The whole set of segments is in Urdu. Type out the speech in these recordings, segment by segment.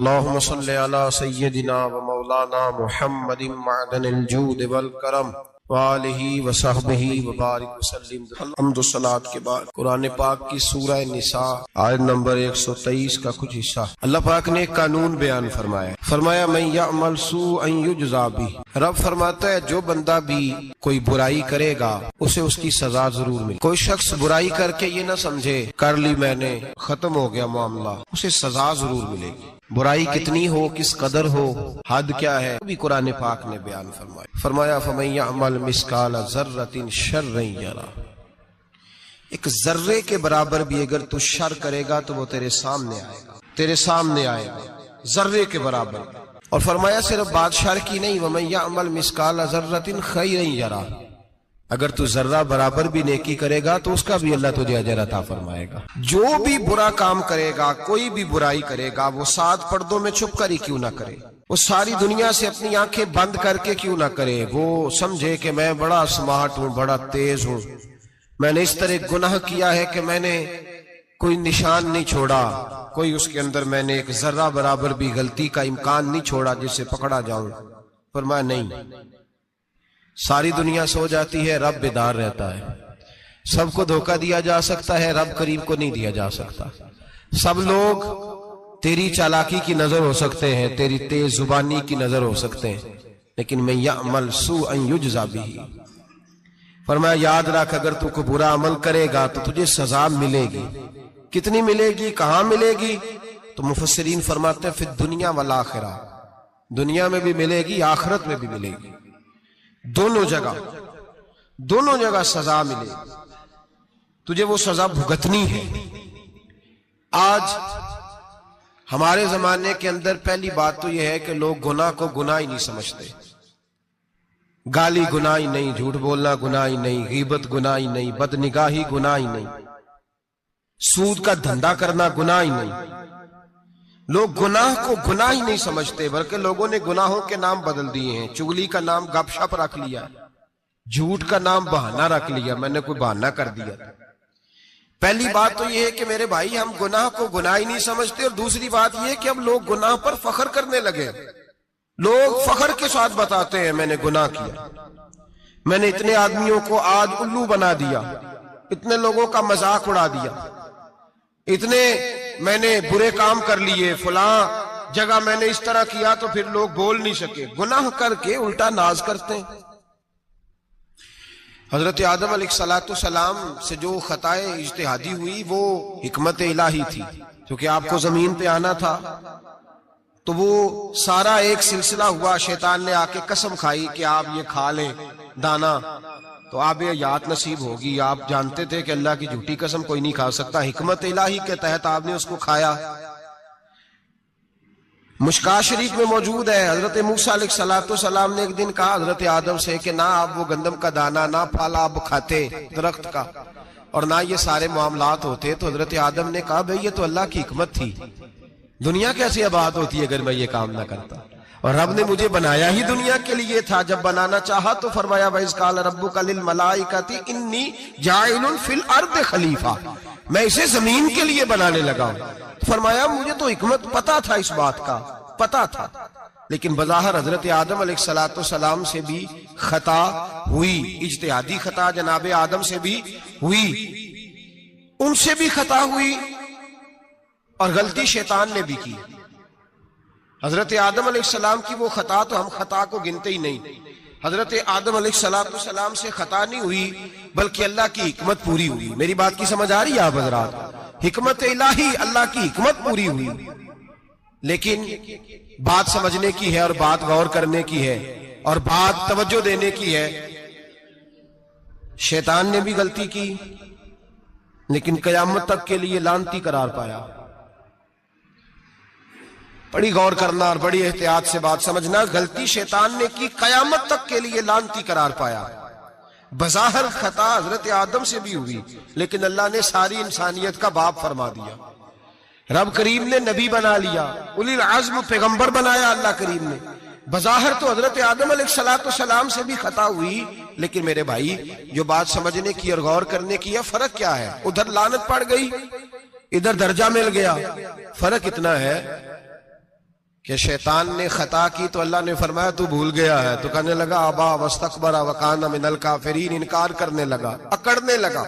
اللهم صل على سيدنا ومولانا محمد معدن الجود والکرم وآلہ وصحبہ وبارک وسلم۔ حمد و صلاۃ کے بعد قرآن پاک کی سورہ نساء آیت نمبر 123 کا کچھ حصہ اللہ پاک نے ایک قانون بیان فرمایا من یعمل سوءا یجزا بہ۔ رب فرماتا ہے جو بندہ بھی کوئی برائی کرے گا اسے اس کی سزا ضرور ملے۔ کوئی شخص برائی کر کے یہ نہ سمجھے کر لی میں نے ختم ہو گیا معاملہ، اسے سزا ضرور ملے گی۔ برائی کتنی ہو، کس قدر ہو، حد کیا ہے، بھی قرآن پاک نے بیان فرمایا فَمَن يَعْمَلْ مِثْقَالَ ذَرَّةٍ شَرًّا يَرَهُ۔ ایک ذرے کے برابر بھی اگر تو شر کرے گا تو وہ تیرے سامنے آئے گا ذرے کے برابر۔ اور فرمایا صرف بات شر کی نہیں، وَمَن يَعْمَلْ مِثْقَالَ ذَرَّةٍ خَيْرًا يَرَهُ۔ اگر تو ذرہ برابر بھی نیکی کرے گا تو اس کا بھی اللہ تجھے اجر عطا فرمائے گا۔ جو بھی برا کام کرے گا، کوئی بھی برائی کرے گا، وہ 7 پردوں میں چھپ کر ہی کیوں نہ کرے، وہ ساری دنیا سے اپنی آنکھیں بند کر کے کیوں نہ کرے، وہ سمجھے کہ میں بڑا سمارٹ ہوں، بڑا تیز ہوں، میں نے اس طرح گناہ کیا ہے کہ میں نے کوئی نشان نہیں چھوڑا، کوئی اس کے اندر میں نے ایک ذرہ برابر بھی غلطی کا امکان نہیں چھوڑا جس سے پکڑا جاؤں۔ فرمایا نہیں، ساری دنیا سو جاتی ہے، رب بیدار رہتا ہے۔ سب کو دھوکہ دیا جا سکتا ہے، رب کریم کو نہیں دیا جا سکتا۔ سب لوگ تیری چالاکی کی نظر ہو سکتے ہیں، تیری تیز زبانی کی نظر ہو سکتے ہیں، لیکن من یعمل سوءا یجزا بہ۔ فرمایا یاد رکھ اگر تو کوئی برا عمل کرے گا تو تجھے سزا ملے گی۔ کتنی ملے گی، کہاں ملے گی؟ تو مفسرین فرماتے ہیں فی الدنیا والآخرہ، دنیا میں بھی ملے گی، آخرت میں بھی ملے گی، دونوں جگہ سزا ملے، تجھے وہ سزا بھگتنی ہے۔ آج ہمارے زمانے کے اندر پہلی بات تو یہ ہے کہ لوگ گناہ کو گناہ ہی نہیں سمجھتے۔ گالی گناہ ہی نہیں، جھوٹ بولنا گناہ ہی نہیں، غیبت گناہ ہی نہیں، بد نگاہی گناہ ہی نہیں، سود کا دھندا کرنا گناہ ہی نہیں۔ لوگ گناہ کو گناہ ہی نہیں سمجھتے، بلکہ لوگوں نے گناہوں کے نام بدل دیے ہیں۔ چگلی کا نام گپ شپ رکھ لیا، جھوٹ کا نام بہانہ رکھ لیا، میں نے کوئی بہانہ کر دیا۔ پہلی بات تو یہ ہے کہ میرے بھائی ہم گناہ کو گناہ ہی نہیں سمجھتے، اور دوسری بات یہ کہ اب لوگ گناہ پر فخر کرنے لگے۔ لوگ فخر کے ساتھ بتاتے ہیں میں نے گناہ کیا، میں نے اتنے آدمیوں کو آج الو بنا دیا، اتنے لوگوں کا مذاق اڑا دیا، اتنے میں نے برے کام کر لیے، فلاں جگہ میں نے اس طرح کیا تو پھر لوگ بول نہیں سکے۔ گناہ کر کے الٹا ناز کرتے ہیں۔ حضرت آدم علیہ السلام سے جو خطائے اجتہادی ہوئی وہ حکمت الہی تھی، کیونکہ آپ کو زمین پہ آنا تھا، تو وہ سارا ایک سلسلہ ہوا۔ شیطان نے آ کے قسم کھائی کہ آپ یہ کھا لیں دانا تو آپ یہ یاد نصیب ہوگی۔ آپ جانتے تھے کہ اللہ کی جھوٹی قسم کوئی نہیں کھا سکتا، حکمت الہی کے تحت آپ نے اس کو کھایا۔ مشکاہ شریف میں موجود ہے، حضرت موسیٰ علیہ السلام نے ایک دن کہا حضرت آدم سے کہ نہ آپ وہ گندم کا دانہ، نہ پھل آپ کھاتے درخت کا، اور نہ یہ سارے معاملات ہوتے۔ تو حضرت آدم نے کہا بھئی یہ تو اللہ کی حکمت تھی، دنیا کیسے آباد ہوتی ہے اگر میں یہ کام نہ کرتا، اور رب نے مجھے بنایا ہی دنیا کے لیے تھا۔ جب بنانا چاہا تو فرمایا وَإِذْ قَالَ رَبُّكَ لِلْمَلَائِكَةِ إِنِّي جَاعِلٌ فِي الْأَرْضِ خلیفہ، میں اسے زمین کے لیے بنانے لگا ہوں۔ فرمایا مجھے تو حکمت پتا تھا، اس بات کا پتا تھا، لیکن بظاہر حضرت آدم علیہ السلام سے بھی خطا ہوئی، اجتہادی خطا جناب آدم سے بھی ہوئی، ان سے بھی خطا ہوئی، اور غلطی شیطان نے بھی کی۔ حضرت آدم علیہ السلام کی وہ خطا تو ہم خطا کو گنتے ہی نہیں۔ حضرت آدم علیہ السلام سے خطا نہیں ہوئی بلکہ اللہ کی حکمت پوری ہوئی۔ میری بات کی سمجھ آ رہی ہے آپ حضرات؟ حکمت الہی، اللہ کی حکمت پوری ہوئی۔ لیکن بات سمجھنے کی ہے، اور بات غور کرنے کی ہے، اور بات توجہ دینے کی ہے۔ شیطان نے بھی غلطی کی لیکن قیامت تک کے لیے لعنتی قرار پایا۔ بڑی غور کرنا اور بڑی احتیاط سے بات سمجھنا، غلطی شیطان نے کی، قیامت تک کے لیے لعنتی قرار پایا۔ بظاہر خطا حضرت آدم سے بھی ہوئی، لیکن اللہ نے ساری انسانیت کا باپ فرما دیا۔ رب کریم نے نبی بنا لیا، اولی العزم پیغمبر بنایا اللہ کریم نے۔ بظاہر تو حضرت آدم علیہ السلام سے بھی خطا ہوئی، لیکن میرے بھائی جو بات سمجھنے کی اور غور کرنے کی ہے، فرق کیا ہے؟ ادھر لعنت پڑ گئی، ادھر درجہ مل گیا۔ فرق اتنا ہے کہ شیطان نے خطا کی تو اللہ نے فرمایا تو بھول گیا ہے، تو کہنے لگا ابا واستکبر وکان من الکافرین، انکار کرنے لگا، اکڑنے لگا،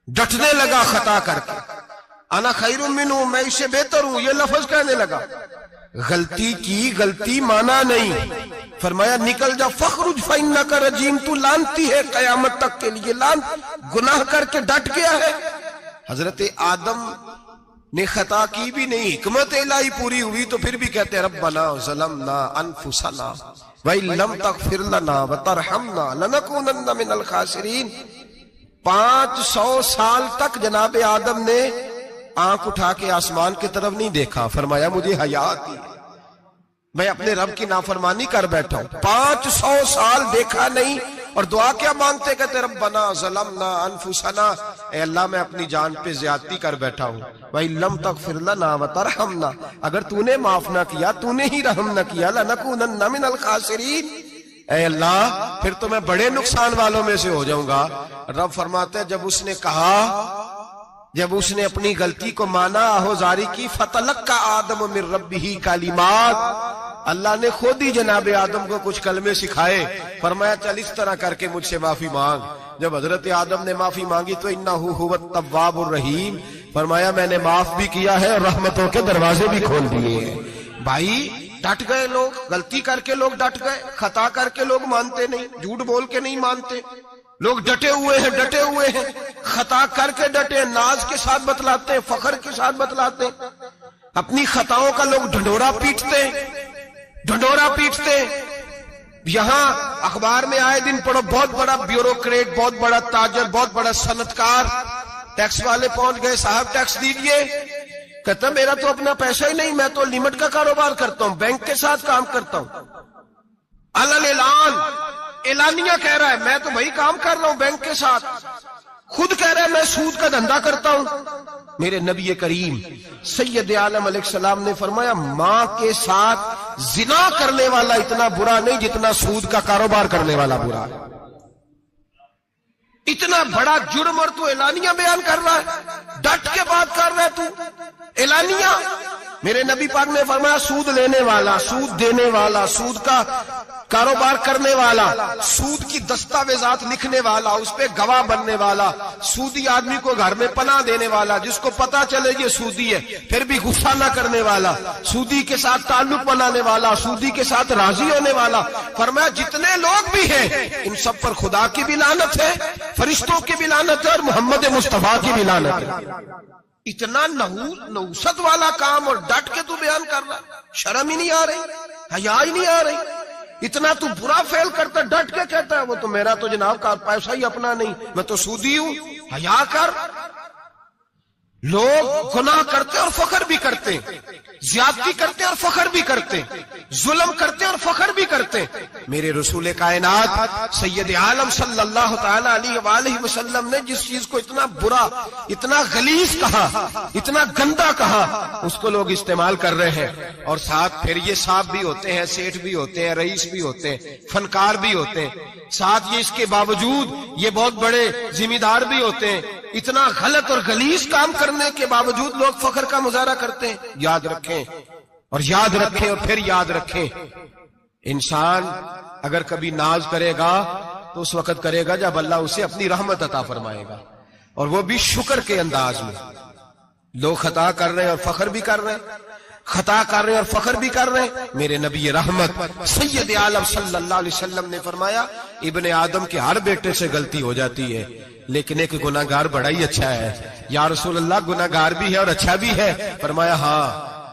ڈٹنے لگا خطا کر کے، انا خیر منہ، میں اس سے بہتر ہوں، یہ لفظ کہنے لگا۔ غلطی کی، غلطی مانا نہیں، فرمایا نکل جا، فخرج فإنک رجیم، تو لعنتی ہے قیامت تک کے لیے، گناہ کر کے ڈٹ گیا ہے۔ حضرت آدم نے خطا کی بھی نہیں، حکمت الہی پوری ہوئی تو پھر بھی کہتے ہیں ربنا ظلمنا انفسنا وَإِن لَمْ تَغْفِرْ لَنَا وَتَرْحَمْنَا لَنَكُونَنَّ مِنَ الْخَاسِرِينَ۔ 500 سال تک جناب آدم نے آنکھ اٹھا کے آسمان کی طرف نہیں دیکھا، فرمایا مجھے حیا آتی ہے، میں اپنے رب کی نافرمانی کر بیٹھا ہوں۔ 500 سال دیکھا نہیں، اور دعا کیا مانگتے، کہتے ربنا ظلمنا انفسنا، اے اللہ میں اپنی جان پہ زیادتی کر بیٹھا ہوں، وَإِن لَمْ تَغْفِرْ لَنَا وَتَرْحَمْنَا، اگر تو نے معاف نہ کیا، تو نے ہی رحم نہ کیا، لَنَكُونَنَّ مِنَ الْخَاسِرِينَ، اے اللہ پھر تو میں بڑے نقصان والوں میں سے ہو جاؤں گا۔ رب فرماتے ہیں جب اس نے کہا، جب اس نے اپنی غلطی کو مانا، آہوزاری کی، فَتَلَقَّى آدَمُ مِن رَبِّهِ کَلِمَاتٍ، اللہ نے خود ہی جناب آدم کو کچھ کلمے سکھائے، فرمایا چل اس طرح کر کے مجھ سے معافی مانگ۔ جب حضرت آدم نے معافی مانگی تو انہ ھو التواب الرحیم، فرمایا میں نے معاف بھی کیا ہے اور رحمتوں کے دروازے بھی کھول دیے ہیں۔ بھائی ڈٹ گئے لوگ، غلطی کر کے لوگ ڈٹ گئے، خطا کر کے لوگ مانتے نہیں، جھوٹ بول کے نہیں مانتے، لوگ ڈٹے ہوئے ہیں، ڈٹے ہوئے ہیں، خطا کر کے ڈٹے، ناز کے ساتھ بتلاتے ہیں، فخر کے ساتھ بتلاتے ہیں، اپنی خطاؤں کا لوگ ڈھنڈورا پیٹتے ہیں، ڈھنڈورا پیٹتے۔ یہاں اخبار میں آئے دن پڑھو، بہت بڑا بیوروکریٹ، بہت بڑا تاجر، بہت بڑا صنعتکار، ٹیکس والے پہنچ گئے، صاحب ٹیکس دیجئے، کہتا میرا تو اپنا پیسہ ہی نہیں، میں تو لمٹ کا کاروبار کرتا ہوں، بینک کے ساتھ کام کرتا ہوں، علن اعلان، اعلانیہ کہہ رہا ہے میں تو وہی کام کر رہا ہوں بینک کے ساتھ، خود کہہ رہا ہے میں سود کا دھندا کرتا ہوں۔ میرے نبی کریم سید عالم علیہ السلام نے فرمایا ماں کے ساتھ زنا کرنے والا اتنا برا نہیں جتنا سود کا کاروبار کرنے والا برا ہے۔ اتنا بڑا جرم اور تو اعلانیہ بیان کر رہا ہے، ڈٹ کے بات کر رہا ہے تو اعلانیہ۔ میرے نبی پاک نے فرمایا سود لینے والا، سود دینے والا، سود کا کاروبار کرنے والا، سود کی دستاویزات لکھنے والا، اس پہ گواہ بننے والا، سودی آدمی کو گھر میں پناہ دینے والا، جس کو پتا چلے یہ سودی ہے پھر بھی غصہ نہ کرنے والا، سودی کے ساتھ تعلق بنانے والا، سودی کے ساتھ راضی ہونے والا۔ فرمایا جتنے لوگ بھی ہیں ان سب پر خدا کی بھی لعنت ہے، فرشتوں کی بھی لعنت ہے، اور محمد مصطفیٰ کی بھی لعنت ہے۔ اتنا نحوست والا کام اور ڈٹ کے تو بیان کر رہا، شرم ہی نہیں آ رہی، حیا ہی نہیں آ رہی، اتنا تو برا فعل کرتا، ڈٹ کے کہتا ہے وہ تو میرا تو جناب کا پیسہ ہی اپنا نہیں، میں تو سودی ہوں، حیا کر۔ لوگ گناہ کرتے اور فخر بھی کرتے، زیادتی کرتے اور فخر بھی کرتے، ظلم کرتے اور فخر بھی کرتے۔ میرے رسول کائنات سید عالم صلی اللہ تعالی علیہ وآلہ وسلم نے جس چیز کو اتنا برا، اتنا غلیظ کہا، اتنا گندا کہا، اس کو لوگ استعمال کر رہے ہیں، اور ساتھ پھر یہ صاحب بھی ہوتے ہیں، سیٹھ بھی ہوتے ہیں، رئیس بھی ہوتے ہیں، فنکار بھی ہوتے ہیں، ساتھ یہ اس کے باوجود یہ بہت بڑے ذمہ دار بھی ہوتے ہیں۔ اتنا غلط اور غلیظ کام کرنے کے باوجود لوگ فخر کا مظاہرہ کرتے ہیں۔ یاد رکھیں اور یاد رکھیں اور پھر یاد رکھیں، انسان اگر کبھی ناز کرے گا تو اس وقت کرے گا جب اللہ اسے اپنی رحمت عطا فرمائے گا، اور وہ بھی شکر کے انداز میں۔ لوگ خطا کر رہے ہیں اور فخر بھی کر رہے ہیں، خطا کر رہے ہیں اور فخر بھی کر رہے ہیں۔ میرے نبی رحمت سید عالم صلی اللہ علیہ وسلم نے فرمایا ابن آدم کے ہر بیٹے سے غلطی ہو جاتی ہے، لیکن ایک گناہگار بڑا ہی اچھا ہے۔ یا رسول اللہ گناہگار بھی ہے اور اچھا بھی ہے؟ فرمایا ہاں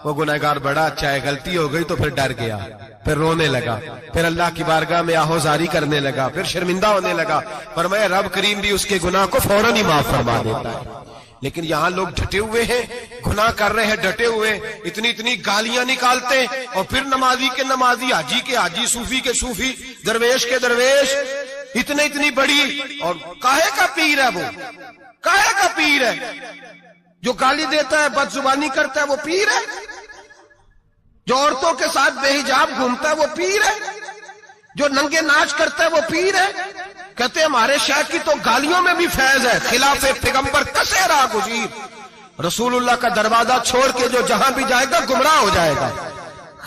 وہ گناہگار بڑا اچھا ہے، غلطی ہو گئی تو پھر ڈر گیا، پھر رونے لگا، پھر اللہ کی بارگاہ میں آہوزاری کرنے لگا، پھر شرمندہ ہونے لگا۔ فرمایا رب کریم بھی اس کے گناہ کو فوراً ہی معاف فرما دیتا ہے۔ لیکن یہاں لوگ ڈٹے ہوئے ہیں، گناہ کر رہے ہیں، ڈٹے ہوئے، اتنی اتنی گالیاں نکالتے، اور پھر نمازی کے نمازی، حاجی کے حاجی، صوفی کے صوفی، درویش کے درویش، اتنی بڑی، اور کاہے کا پیر ہے وہ، کاہے کا پیر ہے؟ جو گالی دیتا ہے، بد زبانی کرتا ہے، وہ پیر ہے؟ جو عورتوں کے ساتھ بے حجاب گھومتا ہے وہ پیر ہے؟ جو ننگے ناچ کرتا ہے وہ پیر ہے؟ کہتے ہیں ہمارے شیخ کی تو گالیوں میں بھی فیض ہے، خلاف پیغمبر کسے راہ گزیر، رسول اللہ کا دروازہ چھوڑ کے جو جہاں بھی جائے گا گمراہ ہو جائے گا۔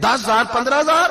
10,000 15,000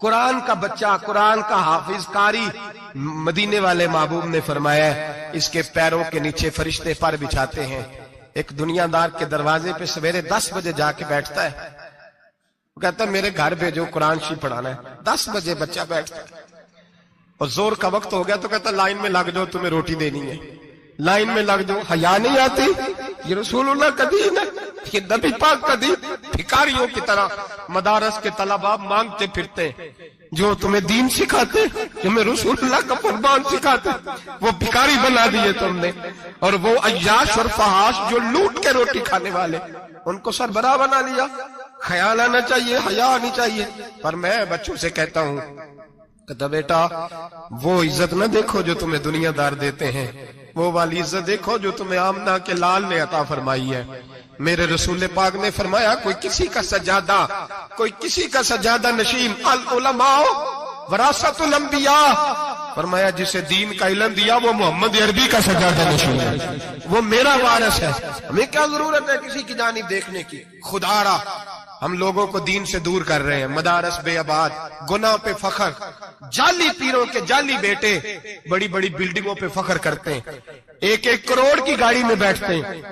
قرآن کا بچہ، قرآن کا حافظ قاری، مدینے والے محبوب نے فرمایا ہے اس کے پیروں کے نیچے فرشتے پر بچھاتے ہیں۔ ایک دنیا دار کے دروازے پہ سویرے 10 بجے جا کے بیٹھتا ہے، وہ کہتا ہے میرے گھر بھیجو قرآن شریف پڑھانا ہے۔ 10 بجے بچہ بیٹھتا ہے اور زور کا وقت ہو گیا تو کہتا ہے لائن میں لگ جاؤ، تمہیں روٹی دینی ہے، لائن میں لگ جاؤ۔ حیا نہیں آتی؟ یہ رسول اللہ کا دین ہے، یہ نبی پاک کا دین۔ بھکاریوں کی طرح مدارس کے طلباء مانگتے پھرتے ہیں، جو تمہیں دین سکھاتے، تمہیں رسول اللہ کا فرمان سکھاتے، وہ بھکاری بنا دیے تم نے۔ اور وہ عیاش اور فحاش جو لوٹ کے روٹی کھانے والے، ان کو سربراہ بنا لیا۔ خیال آنا چاہیے، حیا آنی چاہیے۔ پر میں بچوں سے کہتا ہوں کہتا بیٹا وہ عزت نہ دیکھو جو تمہیں دنیا دار دیتے ہیں، وہ والی عزت دیکھو جو تمہیں آمنہ کے لال نے عطا فرمائی ہے۔ میرے رسول پاک نے فرمایا کوئی کسی کا سجادہ، کوئی کسی کا سجادہ نشین، العلماء وراثت الانبیاء، فرمایا جسے دین کا علم دیا وہ محمد عربی کا سجادہ نشین ہے، وہ میرا وارث ہے۔ ہمیں کیا ضرورت ہے کسی کی جانب دیکھنے کی؟ خدا را ہم لوگوں کو دین سے دور کر رہے ہیں، مدارس بے آباد، گناہ پہ فخر، جعلی پیروں کے جعلی بیٹے بڑی بڑی بلڈنگوں پہ فخر کرتے ہیں، 1-1 کروڑ کی گاڑی میں بیٹھتے ہیں۔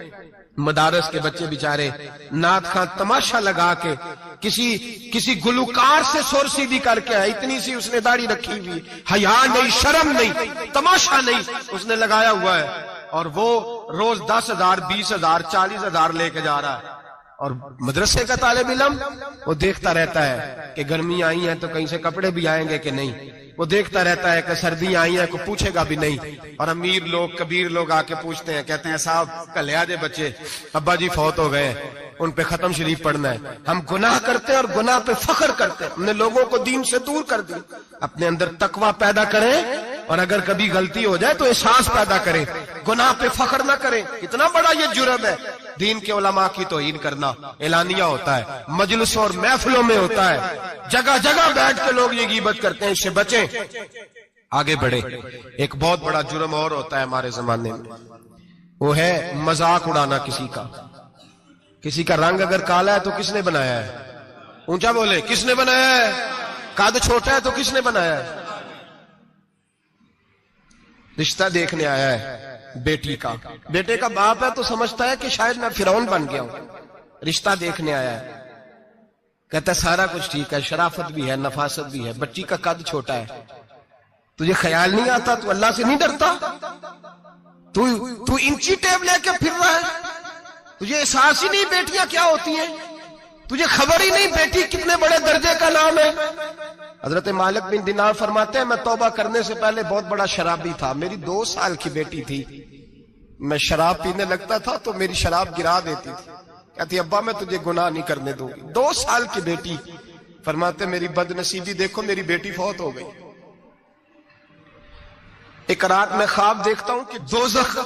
مدارس کے بچے بیچارے نعت خواں تماشا لگا کے کسی گلوکار سے سور سیدھی کر کے آئے، اتنی سی اس نے داڑھی رکھی ہوئی، حیا نہیں، شرم نہیں، تماشا نہیں، اس نے لگایا ہوا ہے، اور وہ روز 10,000 20,000 40,000 لے کے جا رہا ہے۔ اور مدرسے کا طالب علم وہ دیکھتا رہتا ہے کہ گرمی آئی ہیں تو کہیں سے کپڑے بھی آئیں گے کہ نہیں، وہ دیکھتا رہتا ہے کہ سردی آئی ہے، کوئی پوچھے گا بھی نہیں۔ اور امیر لوگ کبیر لوگ آ کے پوچھتے ہیں، کہتے ہیں صاحب کل لے آجے بچے، ابا جی فوت ہو گئے، ان پہ ختم شریف پڑھنا ہے۔ ہم گناہ کرتے ہیں اور گناہ پہ فخر کرتے ہیں، ہم نے لوگوں کو دین سے دور کر دیا۔ اپنے اندر تقوی پیدا کریں، اور اگر کبھی غلطی ہو جائے تو احساس پیدا کریں، گناہ پہ فخر نہ کریں۔ اتنا بڑا یہ جرم ہے دین کے علماء کی توہین کرنا، اعلانیہ ہوتا ہے، مجلسوں اور محفلوں میں ہوتا ہے، جگہ جگہ بیٹھ کے لوگ یہ غیبت کرتے ہیں، اس سے بچیں۔ آگے بڑھے، ایک بہت بڑا جرم اور ہوتا ہے ہمارے زمانے میں، وہ ہے مذاق اڑانا کسی کا۔ کسی کا رنگ اگر کالا ہے تو کس نے بنایا ہے؟ اونچا بولے، کس نے بنایا ہے؟ قد چھوٹا ہے تو کس نے بنایا ہے؟ رشتہ دیکھنے آیا ہے بیٹی کا، بیٹے کا باپ ہے تو سمجھتا ہے کہ شاید میں فرعون بن گیا ہوں، رشتہ دیکھنے آیا ہے، کہتا ہے سارا کچھ ٹھیک ہے، شرافت بھی ہے، نفاست بھی ہے، بچی کا قد چھوٹا ہے، تجھے خیال نہیں آتا؟ تو اللہ سے نہیں ڈرتا؟ تو انچی ٹیپ لے کے پھر رہا ہے، تجھے احساس ہی نہیں بیٹیاں کیا ہوتی ہیں، تجھے خبر ہی نہیں بیٹی کتنے بڑے درجے کا نام ہے۔ حضرت مالک بن دینار فرماتے ہیں میں توبہ کرنے سے پہلے بہت بڑا شرابی تھا، میری 2 سال کی بیٹی تھی، میں شراب پینے لگتا تھا تو میری شراب گرا دیتی تھی، کہتی ابا میں تجھے گناہ نہیں کرنے دوں گی۔ 2 سال کی بیٹی، فرماتے میری بد نصیبی دیکھو میری بیٹی فوت ہو گئی۔ ایک رات میں خواب دیکھتا ہوں کہ دوزخ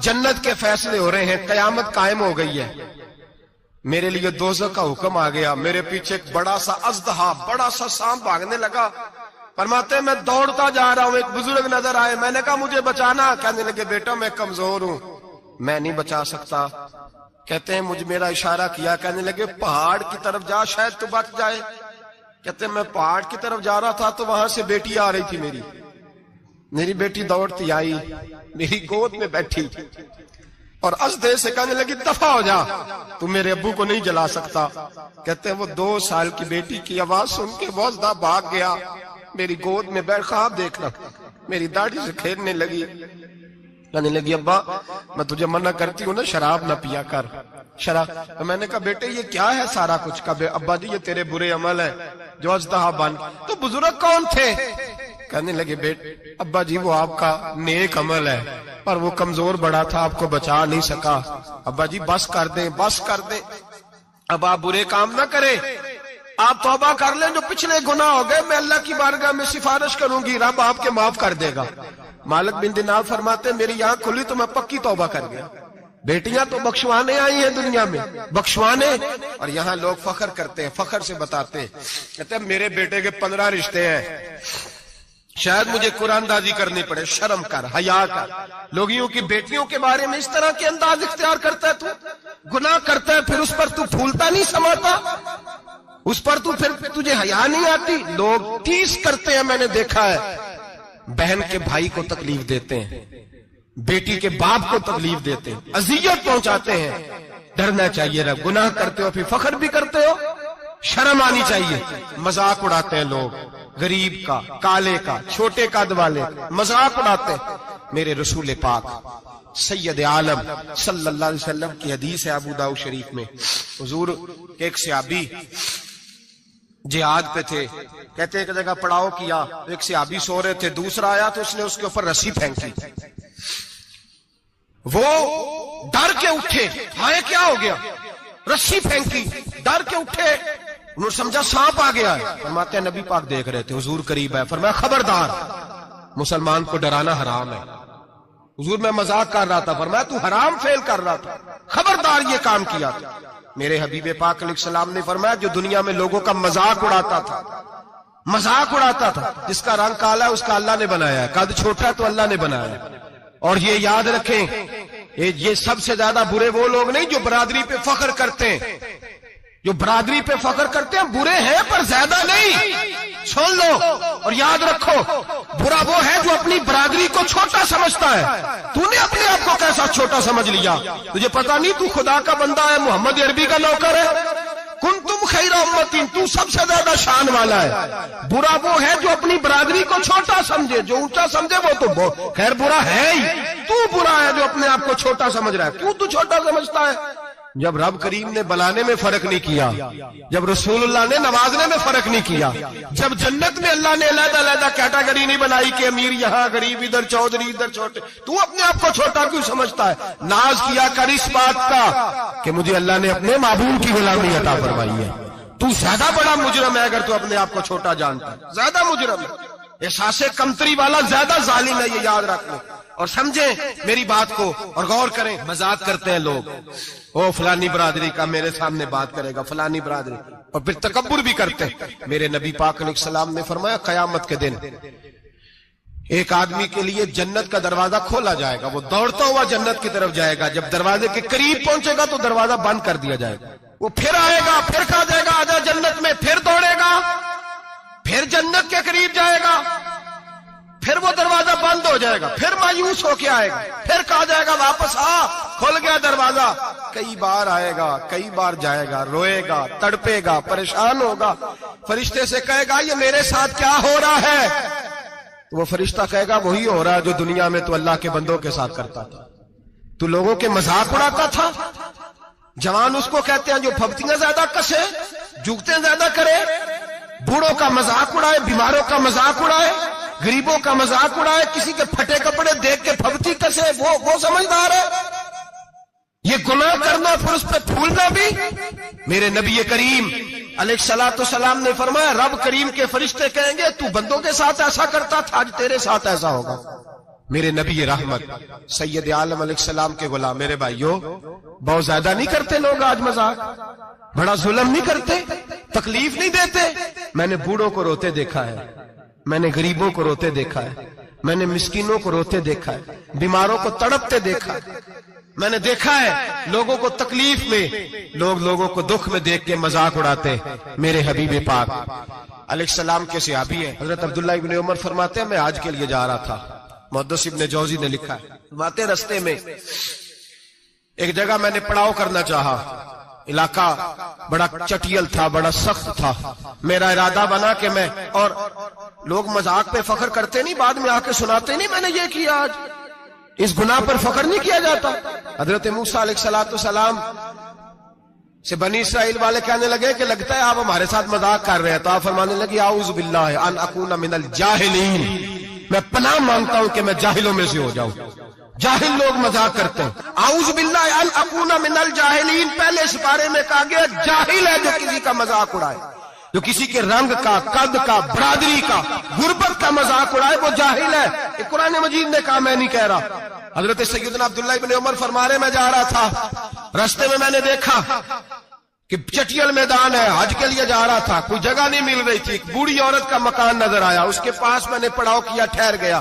جنت کے فیصلے ہو رہے ہیں، قیامت قائم ہو گئی ہے، میرے لیے دوزخ کا حکم آ گیا، میرے پیچھے ایک بڑا سا اژدہا، بڑا سا سانپ بھاگنے لگا، فرماتے ہیں میں دوڑتا جا رہا ہوں، ایک بزرگ نظر آئے، میں نے کہا مجھے بچانا، کہنے لگے بیٹا میں کمزور ہوں، میں نہیں بچا سکتا، کہتے ہیں مجھ میرا اشارہ کیا، کہنے لگے پہاڑ کی طرف جا شاید تو بچ جائے، کہتے ہیں میں پہاڑ کی طرف جا رہا تھا تو وہاں سے بیٹی آ رہی تھی، میری بیٹی دوڑتی آئی، میری گود میں بیٹھی اور ازدے سے کہنے لگی دفع ہو جا، تو میرے ابو کو نہیں جلا سکتا، کہتے ہیں وہ 2 سال کی بیٹی کی آواز سن کے وہ ازدہ بھاگ گیا، میری گود میں بیٹھ خواب دیکھنا، میری داڑھی سے کھیلنے لگی، کہنے لگی ابا میں تجھے منع کرتی ہوں نا شراب نہ پیا کر، شراب۔ میں نے کہا بیٹے یہ کیا ہے سارا کچھ؟ کہا ابا جی یہ تیرے برے عمل ہے جو ازدہا بن۔ تو بزرگ کون تھے؟ کہنے لگے بیٹے ابا جی وہ آپ کا نیک عمل ہے پر وہ کمزور بڑا تھا، آپ کو بچا نہیں سکا، ابا جی بس کر دیں، بس کر دیں، اب آپ برے کام نہ کریں، آپ توبہ کر لیں، جو پچھلے گناہ ہو گئے میں اللہ کی بارگاہ میں سفارش کروں گی، رب آپ کے معاف کر دے گا۔ مالک بن دینار فرماتے میری آنکھ کھلی تو میں پکی توبہ کر گیا۔ بیٹیاں تو بخشوانے آئی ہیں دنیا میں، بخشوانے، اور یہاں لوگ فخر کرتے ہیں، فخر سے بتاتے ہیں، کہتے ہیں میرے بیٹے کے 15 رشتے ہیں، شاید مجھے قرآن دازی کرنی پڑے، شرم کر، حیا کر۔ لوگیوں کی بیٹیوں کے بارے میں اس طرح کے انداز اختیار کرتا ہے، تو گناہ کرتا ہے پھر اس پر تو پھولتا نہیں سماتا، اس پر تو پھر تجھے حیا نہیں آتی؟ لوگ ٹیس کرتے ہیں، میں نے دیکھا ہے، بہن کے بھائی کو تکلیف دیتے ہیں، بیٹی کے باپ کو تکلیف دیتے ہیں، اذیت پہنچاتے ہیں۔ ڈرنا چاہیے، رب گناہ کرتے ہو پھر فخر بھی کرتے ہو، شرم آنی چاہیے۔ مذاق اڑاتے ہیں لوگ، غریب کا، کالے کا، چھوٹے قد والے مذاق اڑاتے ہیں۔ میرے رسول پاک سید عالم صلی اللہ علیہ وسلم کی حدیث ہے ابو داؤد شریف میں، حضور کے ایک صحابی جہاد پہ تھے، کہتے ہیں کہ جگہ پڑاؤ کیا، ایک صحابی سو رہے تھے، دوسرا آیا تو اس نے اس کے اوپر رسی پھینکی، وہ ڈر کے اٹھے، ہائے کیا ہو گیا، رسی پھینکی، ڈر کے اٹھے، انہوں نے سمجھا سانپ آ گیا ہے۔ فرماتے ہیں نبی پاک دیکھ رہے تھے، حضور قریب ہے، فرمایا خبردار، مسلمان کو ڈرانا حرام ہے۔ حضور میں مذاق کر رہا تھا، فرمایا تو حرام فعل کر رہا تھا، خبردار یہ کام کیا تھا۔ میرے حبیب پاک علیہ السلام نے فرمایا جو دنیا میں لوگوں کا مذاق اڑاتا تھا، مذاق اڑاتا تھا، جس کا رنگ کالا ہے اس کا اللہ نے بنایا ہے، قد چھوٹا ہے تو اللہ نے بنایا ہے۔ اور یہ یاد رکھیں، یہ سب سے زیادہ برے وہ لوگ نہیں جو برادری پہ فخر کرتے ہیں، جو برادری پہ فخر کرتے ہیں برے ہیں پر زیادہ نہیں، سن لو اور یاد رکھو، برا وہ ہے جو اپنی برادری کو چھوٹا سمجھتا ہے۔ تو نے اپنے آپ کو کیسا چھوٹا سمجھ لیا؟ تجھے پتا نہیں تو خدا کا بندہ ہے، محمد عربی کا نوکر ہے، کنتم خیر امتی، تو سب سے زیادہ شان والا ہے۔ برا وہ ہے جو اپنی برادری کو چھوٹا سمجھے، جو اونچا سمجھے وہ تو خیر برا ہے ہی، تو برا ہے جو اپنے آپ کو چھوٹا سمجھ رہا ہے۔ کیوں تو چھوٹا سمجھتا ہے؟ جب رب کریم نے بلانے میں فرق نہیں کیا، جب رسول اللہ نے نوازنے میں فرق نہیں کیا، جب جنت میں اللہ نے علیحدہ علیحدہ کیٹیگری نہیں بنائی کہ امیر یہاں، غریب ادھر، چودھری ادھر، چھوٹے، تو اپنے آپ کو چھوٹا کیوں سمجھتا ہے؟ ناز کیا کر اس بات کا کہ مجھے اللہ نے اپنے معبود کی غلامی عطا فرمائی ہے۔ تو زیادہ بڑا مجرم ہے اگر تو اپنے آپ کو چھوٹا جانتا ہے، زیادہ مجرم ہے، احساس کمتری والا زیادہ ظالم ہے، یہ یاد رکھ لو اور سمجھیں میری بات کو اور غور کریں۔ مذاق کرتے ہیں لوگ، او فلانی برادری کا میرے سامنے بات کرے گا، فلانی برادری، اور پھر تکبر بھی کرتے ہیں۔ میرے نبی پاک علیہ السلام نے فرمایا قیامت کے دن ایک آدمی کے لیے جنت کا دروازہ کھولا جائے گا، وہ دوڑتا ہوا جنت کی طرف جائے گا، جب دروازے کے قریب پہنچے گا تو دروازہ بند کر دیا جائے گا، وہ پھر آئے گا، پھر کہا جائے گا آجا جنت میں، پھر دوڑے گا، پھر جنت کے قریب جائے گا، پھر وہ دروازہ بند ہو جائے گا، پھر مایوس ہو کے آئے گا، پھر کہا جائے گا واپس آ، کھل گیا دروازہ، کئی بار آئے گا، کئی بار جائے گا، روئے گا، تڑپے گا، پریشان ہوگا، فرشتے سے کہے گا یہ میرے ساتھ کیا ہو رہا ہے؟ تو وہ فرشتہ کہے گا وہی ہو رہا ہے جو دنیا میں تو اللہ کے بندوں کے ساتھ کرتا تھا، تو لوگوں کے مذاق اڑاتا تھا۔ جوان اس کو کہتے ہیں جو پھپتیاں زیادہ کسے، جھکتے زیادہ کرے، بوڑھوں کا مذاق اڑائے، بیماروں کا مذاق اڑائے، غریبوں کا مذاق اڑائے، کسی کے پھٹے کپڑے دیکھ کے پھپتی کسے، وہ سمجھدار ہے؟ یہ گناہ کرنا پھر اس پہ پھولنا بھی؟ میرے نبی کریم علیہ الصلوۃ والسلام نے فرمایا رب کریم کے فرشتے کہیں گے تو بندوں کے ساتھ ایسا کرتا تھا، آج تیرے ساتھ ایسا ہوگا۔ میرے نبی رحمت سید عالم علیہ السلام کے غلام، میرے بھائیوں بہت زیادہ نہیں کرتے لوگ آج مذاق؟ بڑا ظلم نہیں کرتے؟ تکلیف نہیں دیتے؟ میں نے بوڑھوں کو روتے دیکھا ہے، میں نے غریبوں کو روتے دیکھا ہے، میں نے مسکینوں کو روتے دیکھا ہے، بیماروں کو تڑپتے دیکھا ہے، میں نے دیکھا ہے لوگوں کو تکلیف میں، لوگوں کو دکھ میں دیکھ کے مذاق اڑاتے۔ میرے حبیب پاک علیہ السلام کے صحابی ہیں حضرت عبداللہ ابن عمر فرماتے ہیں میں حج کے لیے جا رہا تھا، محدث ابن جوزی نے لکھا ہے، فرماتے رستے میں ایک جگہ میں نے پڑاؤ کرنا چاہا، علاقہ بڑا چٹیل تھا، بڑا سخت تھا، میرا ارادہ بنا کہ میں، اور لوگ مذاق پہ فخر کرتے نہیں، بعد میں آ کے سناتے نہیں میں نے یہ کیا، آج اس گناہ پر فخر نہیں کیا جاتا۔ حضرت موسیٰ علیہ السلام سے بنی اسرائیل والے کہنے لگے کہ لگتا ہے آپ ہمارے ساتھ مذاق کر رہے ہیں، تو آپ فرمانے لگے اعوذ باللہ ان اکون من الجاہلین، میں پناہ مانگتا ہوں کہ میں جاہلوں میں سے ہو جاؤں۔ جاہل لوگ مذاق کرتے ہیں، اعوذ باللہ ان اکون من الجاہلین، پہلے اس بارے میں کہا گیا جاہل ہے جو کسی کا مذاق اڑائے، جو کسی کے رنگ کا، قد کا، برادری کا، غربت کا مذاق اڑائے وہ جاہل ہے۔ یہ قرآن مجید نے کہا، میں نہیں کہہ رہا۔ حضرت سیدنا عبداللہ ابن عمر فرما رہے میں جا رہا تھا، رستے میں نے دیکھا کہ چٹیل میدان ہے، حج کے لیے جا رہا تھا، کوئی جگہ نہیں مل رہی تھی، ایک بوڑھی عورت کا مکان نظر آیا، اس کے پاس میں نے پڑاؤ کیا، ٹھہر گیا،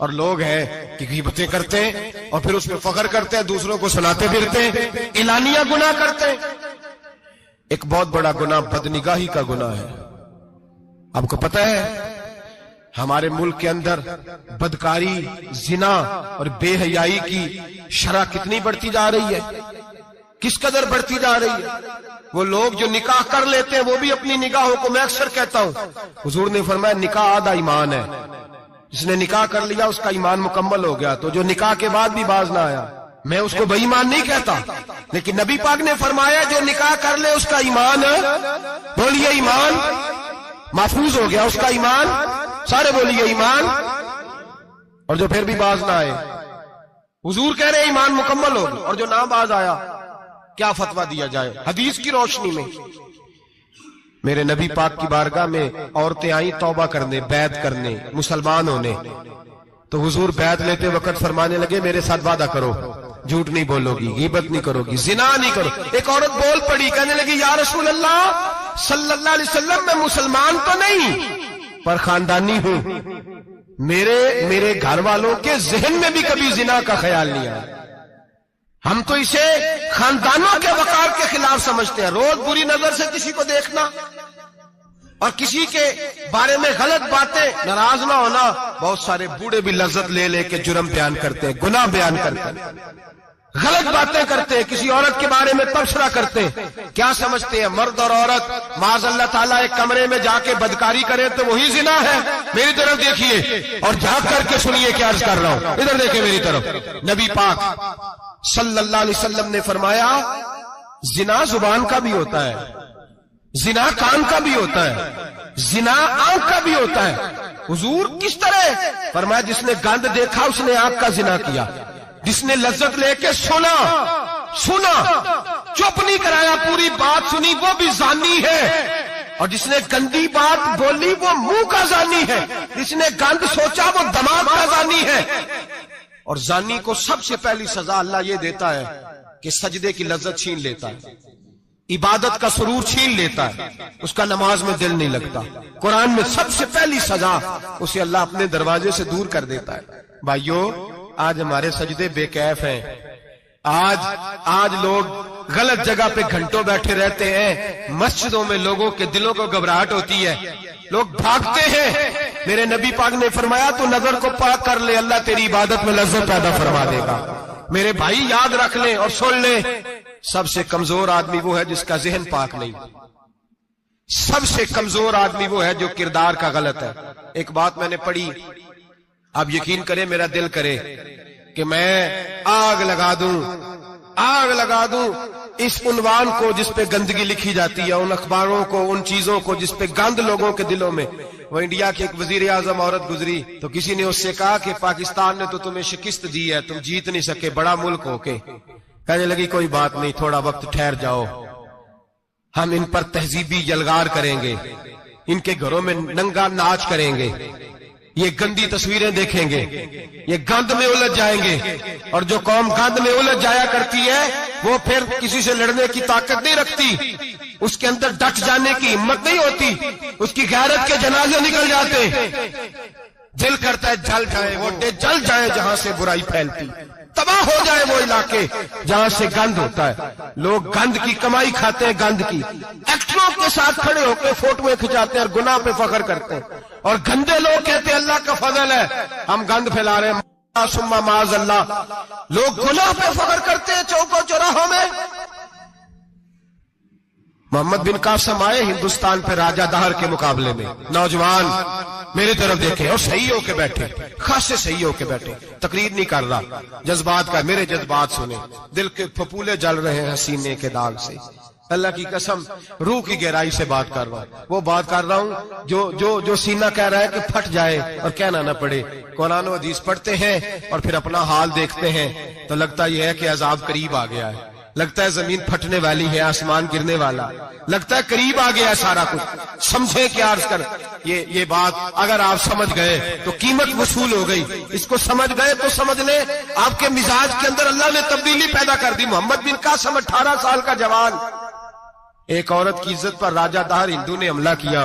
اور لوگ ہیں کہ غیبتیں کرتے ہیں اور پھر اس میں فخر کرتے ہیں، دوسروں کو سناتے پھرتے ہیں، اعلانیہ گناہ کرتے ہیں۔ ایک بہت بڑا گناہ بدنگاہی کا گناہ ہے۔ آپ کو پتہ ہے ہمارے ملک کے اندر بدکاری، زنا اور بے حیائی کی شرح کتنی بڑھتی جا رہی ہے، کس قدر بڑھتی جا رہی ہے۔ وہ لوگ جو نکاح کر لیتے ہیں وہ بھی اپنی نگاہوں کو، میں اکثر کہتا ہوں، حضور نے فرمایا نکاح آدھا ایمان ہے، جس نے نکاح کر لیا اس کا ایمان مکمل ہو گیا۔ تو جو نکاح کے بعد بھی باز نہ آیا، میں اس کو بے ایمان نہیں کہتا، لیکن نبی پاک نے فرمایا جو نکاح کر لے اس کا ایمان، بولیے ایمان محفوظ ہو گیا، اس کا ایمان، سارے بولیے ایمان، اور جو پھر بھی باز نہ آئے، حضور کہہ رہے ایمان مکمل ہو گیا، اور جو نہ باز آیا کیا فتویٰ دیا جائے حدیث کی روشنی میں؟ میرے نبی پاک کی بارگاہ میں عورتیں آئیں توبہ کرنے، بیعت کرنے، مسلمان ہونے، تو حضور بیعت لیتے وقت فرمانے لگے میرے ساتھ وعدہ کرو، جھوٹ نہیں بولو گی، غیبت نہیں کرو گی، زنا نہیں کرو۔ ایک عورت بول پڑی، کہنے لگی یا رسول اللہ صلی اللہ علیہ وسلم میں مسلمان تو نہیں پر خاندانی ہوں، میرے گھر والوں کے ذہن میں بھی کبھی زنا کا خیال نہیں آیا، ہم تو اسے خاندانوں کے وقار کے خلاف سمجھتے ہیں۔ روز بری نظر سے کسی کو دیکھنا اور کسی کے بارے میں غلط باتیں، ناراض نہ ہونا۔ بہت سارے بوڑھے بھی لذت لے لے کے جرم بیان کرتے ہیں، گناہ بیان کرتے ہیں، غلط باتیں کرتے ہیں، کسی عورت کے بارے میں تبصرہ کرتے ہیں۔ کیا سمجھتے ہیں مرد اور عورت معاذ اللہ تعالیٰ ایک کمرے میں جا کے بدکاری کرے تو وہی زنا ہے؟ میری طرف دیکھیے اور جھانک کر کے سنیے کیا عرض کر رہا ہوں، ادھر دیکھیں میری طرف۔ نبی پاک صلی اللہ علیہ وسلم نے فرمایا زنا زبان کا بھی ہوتا ہے، زنا کان کا بھی ہوتا ہے، زنا آنکھ کا بھی ہوتا ہے۔ حضور کس طرح؟ فرمایا جس نے گند دیکھا اس نے آنکھ کا زنا کیا، جس نے لذت لے کے سنا چپ نہیں کرایا، پوری بات سنی، وہ بھی زانی ہے، اور جس نے گندی بات بولی وہ منہ کا زانی ہے، جس نے گند سوچا وہ دماغ کا زانی ہے۔ اور زانی کو سب سے پہلی سزا اللہ یہ دیتا ہے کہ سجدے کی لذت چھین لیتا ہے، عبادت کا سرور چھین لیتا ہے، اس کا نماز میں دل نہیں لگتا۔ قرآن میں سب سے پہلی سزا اسے اللہ اپنے دروازے سے دور کر دیتا ہے۔ بھائیو آج ہمارے سجدے بے کیف ہیں، آج لوگ غلط جگہ پہ گھنٹوں بیٹھے رہتے ہیں، مسجدوں میں لوگوں کے دلوں کو گھبراہٹ ہوتی ہے، لوگ بھاگتے ہیں۔ میرے نبی پاک نے فرمایا تو نظر کو پاک کر لے، اللہ تیری عبادت میں لذت پیدا فرما دے گا۔ میرے بھائی یاد رکھ لیں اور سن لیں، سب سے کمزور آدمی وہ ہے جس کا ذہن پاک نہیں، سب سے کمزور آدمی وہ ہے جو کردار کا غلط ہے۔ ایک بات میں نے پڑھی، آپ یقین کریں میرا دل کرے کہ میں آگ لگا دوں اس عنوان کو جس پہ گندگی لکھی جاتی ہے، ان اخباروں کو، ان چیزوں کو جس پہ گند لوگوں کے دلوں میں۔ وہ انڈیا کی ایک وزیر اعظم عورت گزری تو کسی نے اس سے کہا کہ پاکستان نے تو تمہیں شکست دی ہے، تم جیت نہیں سکے بڑا ملک ہو کے۔ کہنے لگی کوئی بات نہیں، تھوڑا وقت ٹھہر جاؤ، ہم ان پر تہذیبی یلغار کریں گے، ان کے گھروں میں ننگا ناچ کریں گے، یہ گندی تصویریں دیکھیں گے، یہ گند میں الجھ جائیں گے۔ اور جو قوم گند میں الجھ جایا کرتی ہے وہ پھر کسی سے لڑنے کی طاقت نہیں رکھتی، اس کے اندر ڈٹ جانے کی ہمت نہیں ہوتی، اس کی غیرت کے جنازے نکل جاتے، دل کرتا ہے جل جائے وہ جل جائے جہاں سے برائی پھیلتی، تباہ ہو جائے وہ علاقے جہاں سے گند ہوتا ہے۔ لوگ گند کی کمائی کھاتے ہیں، گند کی، ایکٹروں کے ساتھ کھڑے ہو کے فوٹویں کھچاتے ہیں اور گناہ پہ فخر کرتے ہیں، اور گندے لوگ کہتے ہیں اللہ کا فضل ہے ہم گند پھیلا رہے ہیں، ثم معاذ اللہ۔ لوگ گناہ پہ فخر کرتے ہیں چوکوں چوراہوں میں۔ محمد بن قاسم آئے ہندوستان پہ راجہ دہر کے مقابلے میں، نوجوان میری طرف دیکھیں اور صحیح ہو کے بیٹھے، خاصے صحیح ہو کے بیٹھے، تقریر نہیں کر رہا، جذبات کا، میرے جذبات سنیں، دل کے پھپولے جل رہے ہیں سینے کے داغ سے، اللہ کی قسم روح کی گہرائی سے بات کر رہا ہوں، وہ بات کر رہا ہوں جو سینہ کہہ رہا ہے کہ پھٹ جائے اور کہنا نہ پڑے۔ قرآن و حدیث پڑھتے ہیں اور پھر اپنا حال دیکھتے ہیں تو لگتا یہ ہے کہ عذاب قریب آ گیا ہے، لگتا ہے زمین پھٹنے والی ہے، آسمان گرنے والا، لگتا ہے قریب آ گیا سارا کچھ۔ سمجھے کیا عرض کر، یہ بات اگر آپ سمجھ گئے تو قیمت وصول ہو گئی، اس کو سمجھ گئے تو سمجھ لیں آپ کے مزاج کے اندر اللہ نے تبدیلی پیدا کر دی۔ محمد بن قاسم 18 سال کا جوان، ایک عورت کی عزت پر راجہ دہر ہندو نے حملہ کیا،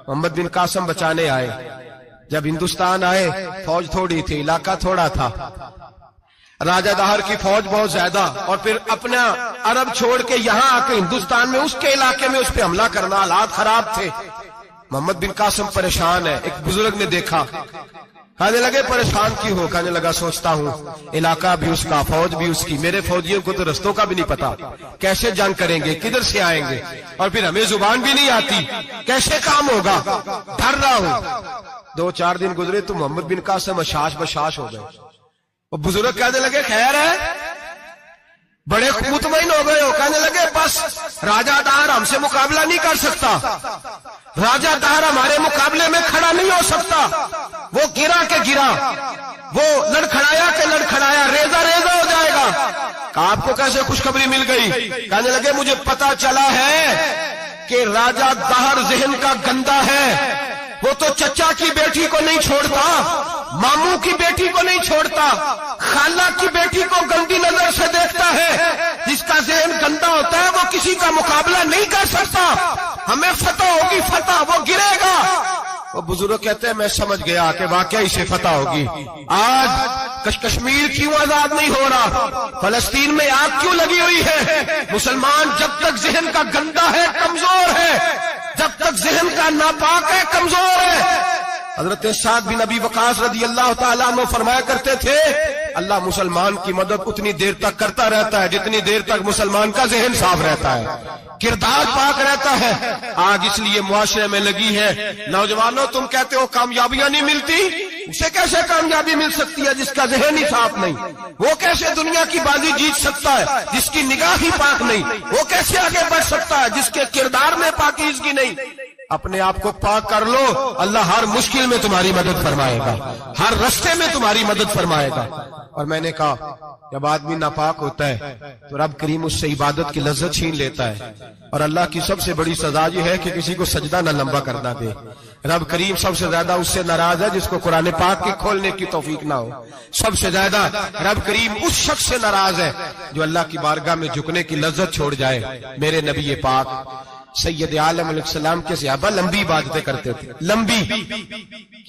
محمد بن قاسم بچانے آئے، جب ہندوستان آئے فوج تھوڑی تھی، علاقہ تھوڑا تھا، راجہ دہر کی فوج بہت زیادہ، اور پھر اپنا عرب چھوڑ کے یہاں آ کے ہندوستان میں اس کے علاقے میں اس پہ حملہ کرنا، حالات خراب تھے۔ محمد بن قاسم پریشان ہے، ایک بزرگ نے دیکھا، کہنے لگے پریشان کیوں ہو؟ کہنے لگا سوچتا ہوں علاقہ بھی اس کا، فوج بھی اس کی، میرے فوجیوں کو تو رستوں کا بھی نہیں پتا، کیسے جنگ کریں گے، کدھر سے آئیں گے، اور پھر ہمیں زبان بھی نہیں آتی، کیسے کام ہوگا، ڈر رہا ہوں۔ 2-4 دن گزرے تو محمد بن قاسم اشاش بشاش ہو گئے۔ وہ بزرگ کہنے لگے خیر ہے، بڑے مطمئن ہو گئے ہو؟ کہنے لگے بس راجہ دہر ہم سے مقابلہ نہیں کر سکتا، راجہ دہر ہمارے مقابلے میں کھڑا نہیں ہو سکتا، وہ گرا کے گرا، وہ لڑکھڑایا کے لڑکھڑایا، ریزہ ریزہ ہو جائے گا۔ آپ کو کیسے خوشخبری مل گئی؟ کہنے لگے مجھے پتا چلا ہے کہ راجہ دہر ذہن کا گندا ہے، وہ تو چچا کی بیٹی کو نہیں چھوڑتا، ماموں کی بیٹی کو نہیں چھوڑتا، خالہ کی بیٹی کو گندی نظر سے دیکھتا ہے۔ جس کا ذہن گندا ہوتا ہے وہ کسی کا مقابلہ نہیں کر سکتا، ہمیں فتح ہوگی، فتح، وہ گرے گا۔ وہ بزرگ کہتے ہیں میں سمجھ گیا کہ واقعی سے فتح ہوگی۔ آج کشمیر کیوں آزاد نہیں ہو رہا، فلسطین میں آگ کیوں لگی ہوئی ہے؟ مسلمان جب تک ذہن کا گندا ہے کمزور ہے، جب تک ذہن کا ناپاک ہے کمزور ہے۔ حضرت سعد بن ابی وقاص رضی اللہ تعالیٰ عنہ فرمایا کرتے تھے اللہ مسلمان کی مدد اتنی دیر تک کرتا رہتا ہے جتنی دیر تک مسلمان کا ذہن صاف رہتا ہے، کردار پاک رہتا ہے۔ آج اس لیے معاشرے میں لگی ہے، نوجوانوں تم کہتے ہو کامیابیاں نہیں ملتی، اسے کیسے کامیابی مل سکتی ہے جس کا ذہن ہی صاف نہیں؟ وہ کیسے دنیا کی بازی جیت سکتا ہے جس کی نگاہ ہی پاک نہیں؟ وہ کیسے آگے بڑھ سکتا ہے جس کے کردار میں پاکیزگی نہیں؟ اپنے آپ کو پاک کر لو، اللہ ہر مشکل میں تمہاری مدد فرمائے گا، ہر رستے میں تمہاری مدد فرمائے گا۔ اور میں نے کہا جب آدمی ناپاک ہوتا ہے تو رب کریم اس سے عبادت کی لذت چھین لیتا ہے، اور اللہ کی سب سے بڑی سزا یہ ہے کہ کسی کو سجدہ نہ لمبا کرنا دے۔ رب کریم سب سے زیادہ اس سے ناراض ہے جس کو قرآن پاک کے کھولنے کی توفیق نہ ہو۔ سب سے زیادہ رب کریم اس شخص سے ناراض ہے جو اللہ کی بارگاہ میں جھکنے کی لذت چھوڑ جائے۔ میرے نبی پاک سید عالم علیہ السلام کے صحابہ لمبی عبادتیں کرتے تھے، لمبی۔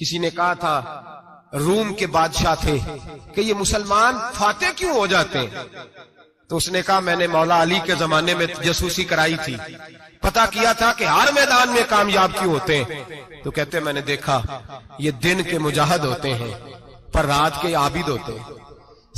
کسی نے کہا تھا روم کے بادشاہ تھے کہ یہ مسلمان فاتح کیوں ہو جاتے ہیں؟ تو اس نے کہا میں نے مولا علی کے زمانے میں جاسوسی کرائی تھی، پتا کیا تھا کہ ہر میدان میں کامیاب کیوں ہوتے ہیں۔ تو کہتے میں نے دیکھا یہ دن کے مجاہد ہوتے ہیں پر رات کے عابد ہوتے ہیں،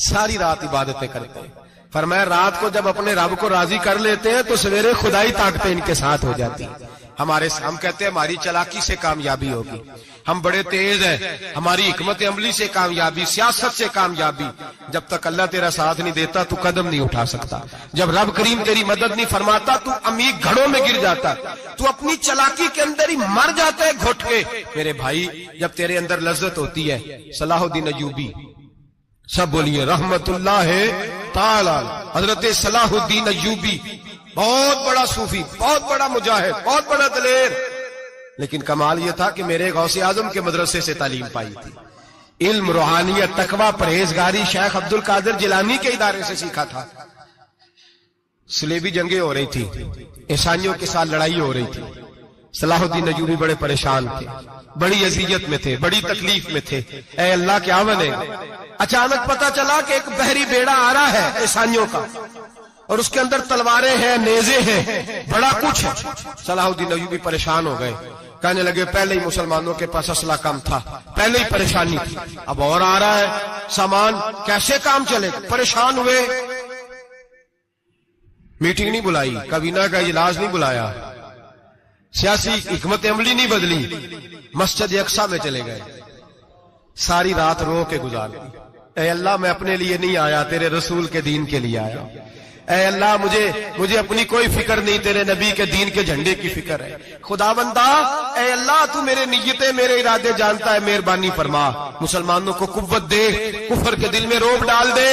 ساری رات عبادتیں کرتے ہیں۔ فرمایا رات کو جب اپنے رب کو راضی کر لیتے ہیں تو سویرے خدائی طاقتیں ان کے ساتھ ہو جاتی ہیں۔ ہم کہتے ہیں ہماری چلاکی سے کامیابی ہوگی، ہم بڑے تیز ہیں، ہماری حکمت عملی سے کامیابی، سیاست سے کامیابی۔ جب تک اللہ تیرا ساتھ نہیں دیتا تو قدم نہیں اٹھا سکتا، جب رب کریم تیری مدد نہیں فرماتا تو عمیق گھڑوں میں گر جاتا، تو اپنی چلاکی کے اندر ہی مر جاتا ہے گھٹ کے۔ میرے بھائی جب تیرے اندر لذت ہوتی ہے، صلاح الدین ایوبی، سب بولیے رحمت اللہ تعالی، حضرت صلاح الدین ایوبی بہت بڑا صوفی، بہت بڑا مجاہد، بہت بڑا دلیر، لیکن کمال یہ تھا کہ میرے غوث اعظم کے مدرسے سے تعلیم پائی تھی، علم، روحانیت، تقوی، پرہیزگاری شیخ عبد القادر جیلانی کے ادارے سے سیکھا تھا۔ صلیبی جنگیں ہو رہی تھی، عیسائیوں کے ساتھ لڑائی ہو رہی تھی، صلاح الدین ایوبی بڑے پریشان تھے، بڑی اذیت میں تھے، بڑی تکلیف میں تھے۔ اے اللہ کیا بنے؟ اچانک پتا چلا کہ ایک بحری بیڑا آ رہا ہے عیسائیوں کا، اور اس کے اندر تلواریں ہیں، نیزے ہیں، بڑا کچھ ہے۔ صلاح الدین ایوبی پریشان ہو گئے، کہنے لگے پہلے ہی مسلمانوں کے پاس اسلحہ کم تھا، پہلے ہی پریشانی تھی، اب اور آ رہا ہے سامان، کیسے کام چلے؟ پریشان ہوئے، میٹنگ نہیں بلائی، کابینہ کا اجلاس نہیں بلایا، سیاسی حکمت عملی نہیں بدلی، مسجد اقصی میں چلے گئے، ساری رات رو کے گزار دی۔ اے اللہ میں اپنے لیے نہیں آیا، تیرے رسول کے دین کے لیے آیا۔ اے اللہ مجھے اپنی کوئی فکر نہیں، تیرے نبی کے دین کے جھنڈے کی فکر ہے۔ خدا بندہ اے اللہ تو میرے نیتیں، میرے ارادے جانتا ہے، مہربانی فرما، مسلمانوں کو قوت دے، کفر کے دل میں رعب ڈال دے۔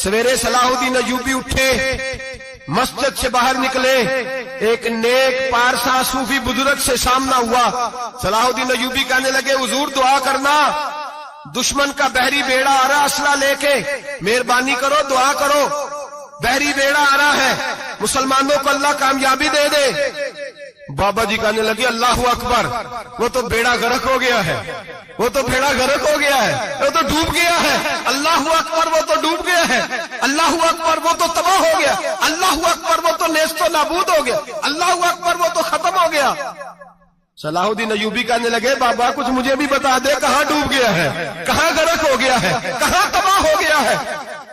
سویرے صلاح الدین ایوبی اٹھے، مسجد سے باہر نکلے، ایک نیک پارسا صوفی بزرگ سے سامنا ہوا۔ صلاح الدین ایوبی کہنے لگے حضور دعا کرنا، دشمن کا بحری بیڑا آ رہا اسلحہ لے کے، مہربانی کرو دعا کرو، بحری بیڑا آ رہا ہے، مسلمانوں کو اللہ کامیابی دے دے۔ بابا جی کہنے لگے اللہ اکبر، وہ تو بیڑا غرق ہو گیا ہے، وہ تو بیڑا غرق ہو گیا ہے، وہ تو ڈوب گیا ہے، اللہ اکبر وہ تو ڈوب گیا ہے، اللہ اکبر وہ تو تباہ ہو گیا، اللہ اکبر وہ تو نیست و نابود ہو گیا، اللہ اکبر وہ تو ختم ہو گیا۔ صلاح الدین ایوبی کہنے لگے بابا کچھ مجھے بھی بتا دے، کہاں ڈوب گیا ہے، کہاں غرق ہو گیا ہے، کہاں تباہ ہو گیا ہے؟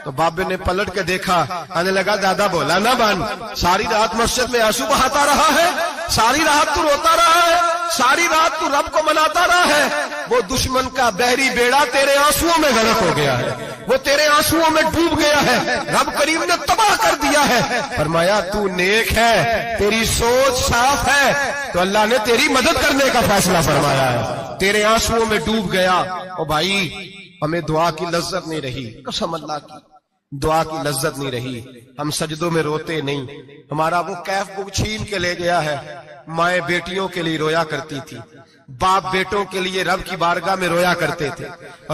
تو بابے نے پلٹ کے دیکھا، آنے لگا دادا بولا نہ بان، ساری رات مسجد میں آنسو بہاتا رہا ہے، ساری رات تو روتا رہا ہے، ساری رات تو رب کو مناتا رہا ہے، وہ دشمن کا بحری بیڑا تیرے آنسوؤں میں غرق ہو گیا ہے، وہ تیرے آنسوؤں میں ڈوب گیا ہے، رب کریم نے تباہ کر دیا ہے۔ فرمایا تو نیک ہے، تیری سوچ صاف ہے، تو اللہ نے تیری مدد کرنے کا فیصلہ فرمایا ہے، تیرے آنسوؤں میں ڈوب گیا۔ او بھائی ہمیں دعا کی لذت نہیں رہی، قسم اللہ کی دعا کی لذت نہیں رہی، ہم سجدوں میں روتے نہیں، ہمارا وہ کیف بک چھین کے لے گیا ہے۔ مائیں بیٹیوں کے لیے رویا کرتی تھی، باپ بیٹوں کے لیے رب کی بارگاہ میں رویا کرتے تھے،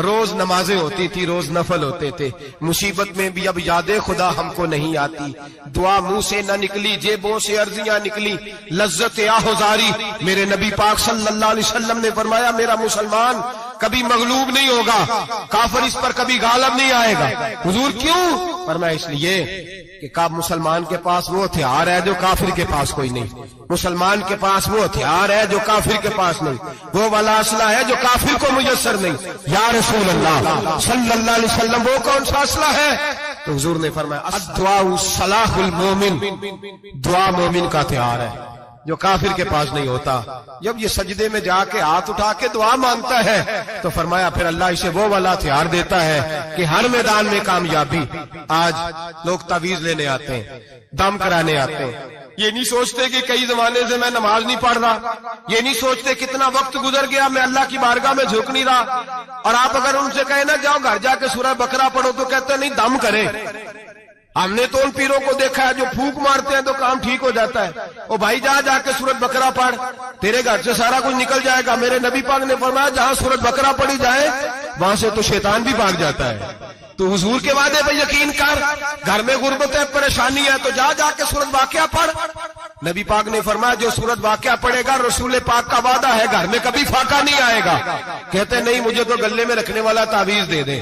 روز نمازیں ہوتی تھی، روز نفل ہوتے تھے، مصیبت میں بھی اب یاد خدا ہم کو نہیں آتی، دعا منہ سے نہ نکلی، جیبوں سے عرضیاں نکلی، لذت آہوزاری۔ میرے نبی پاک صلی اللہ علیہ وسلم نے فرمایا میرا مسلمان کبھی مغلوب نہیں ہوگا، کافر اس پر کبھی غالب نہیں آئے گا۔ حضور کیوں؟ فرمایا اس لیے کہ مسلمان کے پاس وہ ہتھیار ہے جو کافر کے پاس کوئی نہیں، مسلمان کے پاس وہ ہتھیار ہے جو کافر کے پاس نہیں، وہ والا اسلحہ ہے جو کافر کو میسر نہیں۔ یا رسول اللہ صلی اللہ علیہ وسلم وہ کون سا اسلحہ ہے؟ تو حضور نے فرمایا الدعاء صلاح المومن، دعا مومن کا ہتھیار ہے جو کافر کے پاس نہیں ہوتا۔ جب یہ سجدے میں جا کے ہاتھ اٹھا کے دعا مانگتا ہے تو فرمایا پھر اللہ اسے وہ والا ہتھیار دیتا ہے کہ ہر میدان میں کامیابی۔ آج لوگ تعویذ لینے آتے ہیں، دم کرانے آتے ہیں، یہ نہیں سوچتے کہ کئی زمانے سے میں نماز نہیں پڑھ رہا، یہ نہیں سوچتے کتنا وقت گزر گیا میں اللہ کی بارگاہ میں جھک نہیں رہا۔ اور آپ اگر ان سے کہیں نا جاؤ گھر جا کے سورہ بقرہ پڑھو تو کہتے ہیں نہیں دم کرے۔ ہم نے تو ان پیروں کو دیکھا ہے جو پھونک مارتے ہیں تو کام ٹھیک ہو جاتا ہے۔ او بھائی جا کے سورۃ بقرہ پڑھ، تیرے گھر سے سارا کچھ نکل جائے گا۔ میرے نبی پاک نے فرمایا جہاں سورۃ بقرہ پڑھی جائے وہاں سے تو شیطان بھی بھاگ جاتا ہے۔ تو حضور کے وعدے پہ یقین کر، گھر میں غربت ہے، پریشانی ہے تو جا کے سورۃ واقعہ پڑھ۔ نبی پاک نے فرمایا جو سورۃ واقعہ پڑھے گا رسول پاک کا وعدہ ہے گھر میں کبھی فاقہ نہیں آئے گا۔ کہتے نہیں مجھے تو گلے میں رکھنے والا تعویذ دے دیں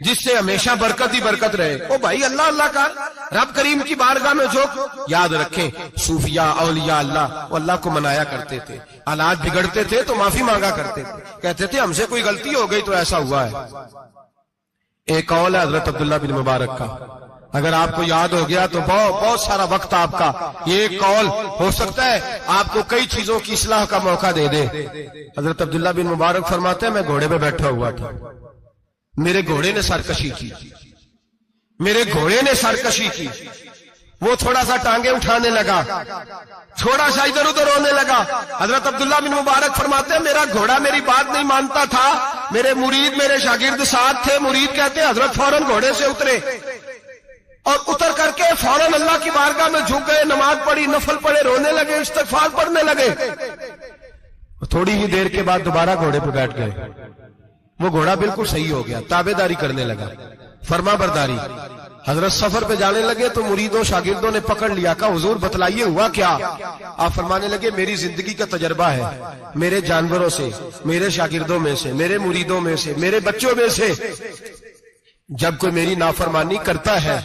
جس سے ہمیشہ برکت ہی برکت رہے۔ او بھائی اللہ اللہ کا رب کریم کی بارگاہ میں جھوک۔ یاد رکھیں صوفیاء اولیاء اللہ وہ اللہ کو منایا کرتے تھے، حالات بگڑتے تھے تو معافی مانگا کرتے تھے، کہتے تھے ہم سے کوئی غلطی ہو گئی تو ایسا ہوا ہے۔ ایک قول ہے حضرت عبداللہ بن مبارک کا، اگر آپ کو یاد ہو گیا تو بہت سارا وقت آپ کا یہ ایک قول ہو سکتا ہے آپ کو کئی چیزوں کی اصلاح کا موقع دے دے۔ حضرت عبداللہ بن مبارک فرماتے ہیں میں گھوڑے پہ بیٹھا ہوا تھا، میرے گھوڑے نے سرکشی کی، میرے گھوڑے نے سرکشی کی، وہ تھوڑا سا ٹانگیں اٹھانے لگا، تھوڑا سا ادھر ادھر ہونے لگا۔ حضرت عبداللہ بن مبارک فرماتے ہیں میرا گھوڑا میری بات نہیں مانتا تھا، میرے مرید میرے شاگرد ساتھ تھے، مرید کہتے ہیں حضرت فوراً گھوڑے سے اترے اور اتر کر کے فوراً اللہ کی بارگاہ میں جھک گئے، نماز پڑھی، نفل پڑھے، رونے لگے، استغفار پڑھنے لگے۔ تھوڑی ہی دیر کے بعد دوبارہ گھوڑے پہ بیٹھ گئے، وہ گھوڑا بالکل صحیح ہو گیا، تابعداری کرنے لگا، فرما برداری۔ حضرت سفر پہ جانے لگے تو مریدوں شاگردوں نے پکڑ لیا، کہا حضور بتلائیے ہوا کیا؟ آپ فرمانے لگے میری زندگی کا تجربہ ہے، میرے جانوروں سے، میرے شاگردوں میں سے، میرے مریدوں میں سے، میرے بچوں میں سے جب کوئی میری نافرمانی کرتا ہے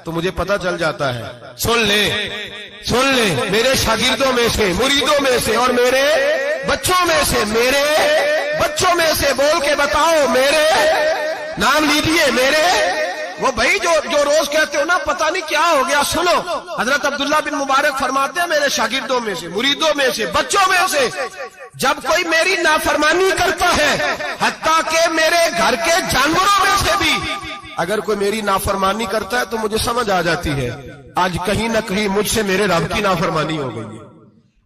تو مجھے پتا چل جاتا ہے۔ سن لے میرے شاگردوں میں سے، مریدوں میں سے اور میرے بچوں میں سے، میرے بچوں میں سے بول کے بتاؤ، میرے نام لیجیے، میرے وہ بھائی جو روز کہتے ہو نا پتہ نہیں کیا ہو گیا، سنو حضرت عبداللہ بن مبارک فرماتے ہیں میرے شاگردوں میں سے، مریدوں میں سے، بچوں میں سے جب کوئی میری نافرمانی کرتا ہے، حتیٰ کہ میرے گھر کے جانوروں میں سے بھی اگر کوئی میری نافرمانی کرتا ہے تو مجھے سمجھ آ جاتی ہے آج کہیں نہ کہیں مجھ سے میرے رب کی نافرمانی ہو گئی ہے،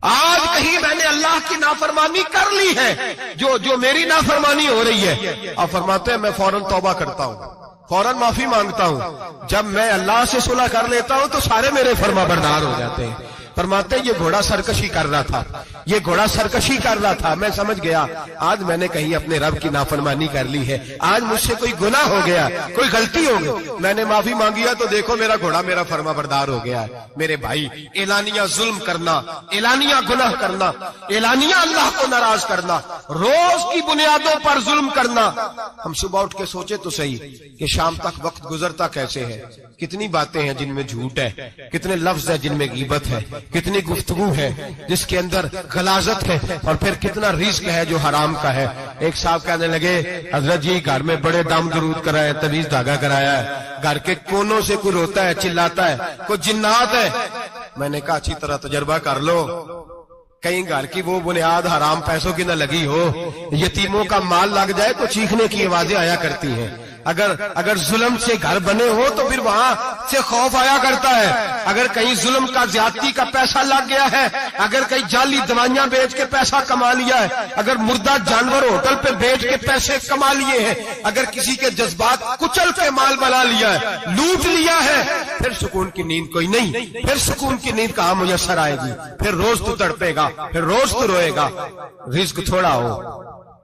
آج کہیں میں نے اللہ کی نافرمانی کر لی ہے جو میری نافرمانی ہو رہی ہے۔ آپ فرماتے ہیں میں فوراً توبہ کرتا ہوں، فوراً معافی مانگتا ہوں، جب میں اللہ سے صلح کر لیتا ہوں تو سارے میرے فرما بردار ہو جاتے ہیں۔ فرماتے ہیں یہ گھوڑا سرکشی کر رہا تھا، یہ گھوڑا سرکشی کر رہا تھا، میں سمجھ گیا آج میں نے کہیں اپنے رب کی نافرمانی کر لی ہے، آج مجھ سے کوئی گناہ ہو گیا، کوئی غلطی ہو گئی، میں نے معافی مانگی ہے تو دیکھو میرا گھوڑا میرا فرما بردار ہو گیا ہے۔ میرے بھائی، اعلانیہ ظلم کرنا، اعلانیہ گناہ کرنا، اعلانیہ اللہ کو ناراض کرنا، روز کی بنیادوں پر ظلم کرنا، ہم صبح اٹھ کے سوچے تو صحیح کہ شام تک وقت گزرتا کیسے ہے، کتنی باتیں ہیں جن میں جھوٹ ہے، کتنے لفظ ہیں جن میں غیبت ہے، کتنی گفتگو ہے جس کے اندر غلاظت ہے، اور پھر کتنا رزق ہے جو حرام کا ہے۔ ایک صاحب کہنے لگے حضرت جی گھر میں بڑے دم درود کرایا، طویل دھاگا کرایا ہے، گھر کے کونوں سے کوئی روتا ہے، چلاتا ہے، کوئی جنات ہے۔ میں نے کہا اچھی طرح تجربہ کر لو، کہیں گھر کی وہ بنیاد حرام پیسوں کی نہ لگی ہو، یتیموں کا مال لگ جائے تو چیخنے کی آوازیں آیا کرتی ہیں۔ اگر ظلم سے گھر بنے ہو تو پھر وہاں سے خوف آیا کرتا ہے۔ اگر کہیں ظلم کا زیادتی کا پیسہ لگ گیا ہے، اگر کہیں جعلی دوائیاں بیچ کے پیسہ کما لیا ہے، اگر مردہ جانور ہوٹل پہ بیچ کے پیسے کما لیے ہیں، اگر کسی کے جذبات کچل کے مال بنا لیا ہے، لوٹ لیا ہے، پھر سکون کی نیند کوئی نہیں، پھر سکون کی نیند کہاں میسر آئے گی؟ پھر روز تو تڑپے گا، پھر روز تو روئے گا۔ رزق تھوڑا ہو،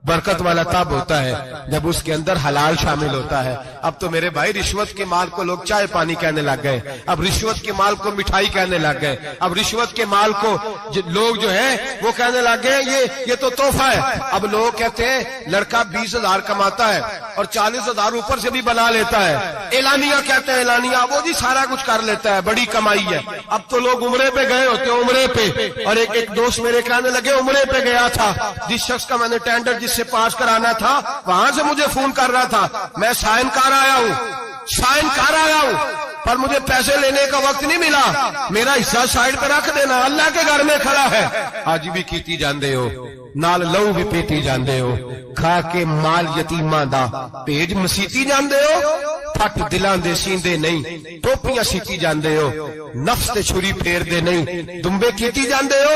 برکت والا تب ہوتا ہے جب اس کے اندر حلال شامل ہوتا ہے۔ اب تو میرے بھائی رشوت کے مال کو لوگ چائے پانی کہنے لگ گئے، اب رشوت کے مال کو مٹھائی کہنے لگ گئے، اب رشوت کے مال کو لوگ جو ہے وہ کہنے لگ گئے یہ تو تحفہ ہے۔ اب لوگ کہتے ہیں لڑکا 20,000 کماتا ہے اور 40,000 اوپر سے بھی بنا لیتا ہے، اعلانیہ کہتے ہیں، اعلانیہ وہ جی سارا کچھ کر لیتا ہے، بڑی کمائی ہے۔ اب تو لوگ عمرے پہ گئے ہوتے ہیں، عمرے پہ، اور ایک دوست میرے کہنے لگے عمرے پہ گیا تھا، جس شخص کا میں نے ٹینڈر جس سے پاس کرانا تھا وہاں سے مجھے فون کر رہا تھا، میں سائن کر آیا ہوں پر مجھے پیسے لینے کا وقت نہیں ملا، میرا حصہ سائڈ پہ رکھ دینا، اللہ کے گھر میں کھڑا ہے۔ آج بھی کیتی جاندے ہو، نال لو بھی پیتی جاندے ہو، کھا کے مال یتیماں دا پیج مسیتی جاندے ہو، پھٹ دلاں دے سیندے نہیں، ٹوپیاں سیتی جاندے ہو، نفس تے چھری پھیر دے نہیں، دمبے کیتی جاندے ہو،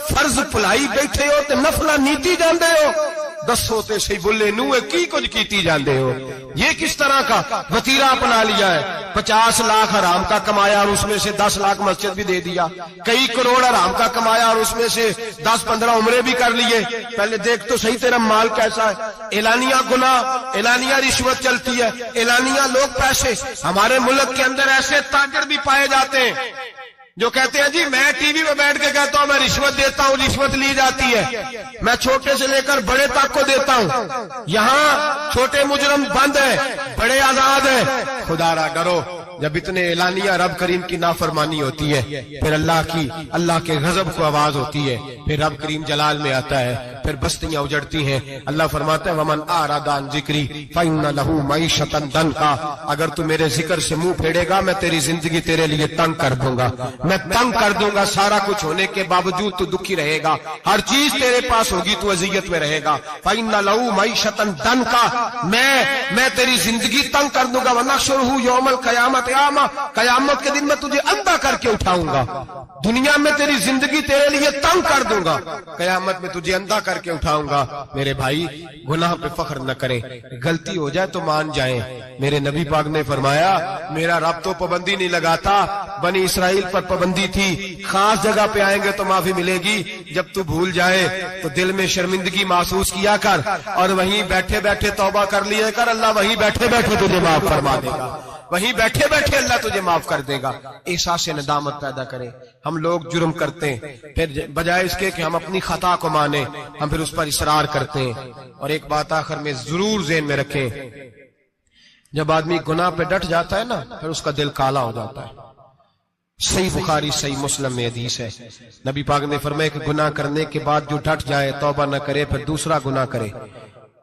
فرض پلائی بیٹھے ہو تے نفلہ نیتی جاندے ہو، دسو تے سی بلے نوے کی کچھ کیتی جاندے ہو۔ یہ کس طرح کا وتیرہ اپنا لیا ہے؟ 50 لاکھ حرام کا کمایا اور اس میں سے 10 لاکھ مسجد بھی دے دیا، کئی کروڑ حرام کا کمایا اور اس میں سے 10-15 عمرے بھی کر لیے۔ پہلے دیکھ تو صحیح تیرا مال کیسا ہے۔ اعلانیہ گناہ، اعلانیہ رشوت چلتی ہے، اعلانیہ لوگ پیسے۔ ہمارے ملک کے اندر ایسے تاجر بھی پائے جاتے ہیں جو کہتے ہیں جی میں ٹی وی میں بیٹھ کے کہتا ہوں میں رشوت دیتا ہوں، رشوت لی جاتی ہے، میں چھوٹے سے لے کر بڑے تک کو دیتا ہوں، یہاں چھوٹے مجرم بند ہیں، بڑے آزاد ہیں۔ خدا را ڈرو، جب اتنے اعلانیہ رب کریم کی نافرمانی ہوتی ہے، پھر اللہ کے غضب کو آواز ہوتی ہے، پھر رب کریم جلال میں آتا ہے، پھر بستیاں اجڑتی ہیں۔ اللہ فرماتا ہے ومن اعرض عن ذکری فإن له معیشۃ ضنکا، اگر تو میرے ذکر سے منہ پھیرے گا میں تیری زندگی تیرے لیے تنگ کر دوں گا، میں تنگ کر دوں گا، سارا کچھ ہونے کے باوجود تو دکھی رہے گا، ہر چیز تیرے پاس ہوگی تو اذیت میں رہے گا۔ فإن له معیشۃ ضنکا، میں تیری زندگی تنگ کر دوں گا۔ ونحشرہ یوم القیامۃ اعمی، قیامت کے دن میں تجھے اندھا کر کے اٹھاؤں گا۔ دنیا میں تیری زندگی تیرے لیے تنگ کر دوں گا، قیامت میں تجھے اندھا کر کے اٹھاؤں گا۔ میرے بھائی گناہ پہ فخر نہ کریں، غلطی ہو جائے تو مان جائیں۔ میرے نبی پاک نے فرمایا میرا رب تو پابندی نہیں لگاتا، بنی اسرائیل پر پابندی تھی، خاص جگہ پہ آئیں گے تو معافی ملے گی، جب تو بھول جائے تو دل میں شرمندگی محسوس کیا کر اور وہیں بیٹھے بیٹھے توبہ کر لیے کر، اللہ وہیں بیٹھے بیٹھے تجھے معاف فرما دے گا، وہیں بیٹھے بیٹھے اللہ تجھے معاف کر دے گا۔ احساس ندامت پیدا کریں۔ ہم لوگ جرم کرتے ہیں، پھر بجائے اس کے کہ ہم اپنی خطا کو مانیں ہم پھر اس پر اصرار کرتے ہیں۔ اور ایک بات آخر میں ضرور ذہن میں رکھیں، جب آدمی گناہ پہ ڈٹ جاتا ہے نا پھر اس کا دل کالا ہو جاتا ہے۔ صحیح بخاری صحیح مسلم میں حدیث ہے، نبی پاک نے فرمایا کہ گناہ کرنے کے بعد جو ڈٹ جائے، توبہ نہ کرے، پھر دوسرا گناہ کرے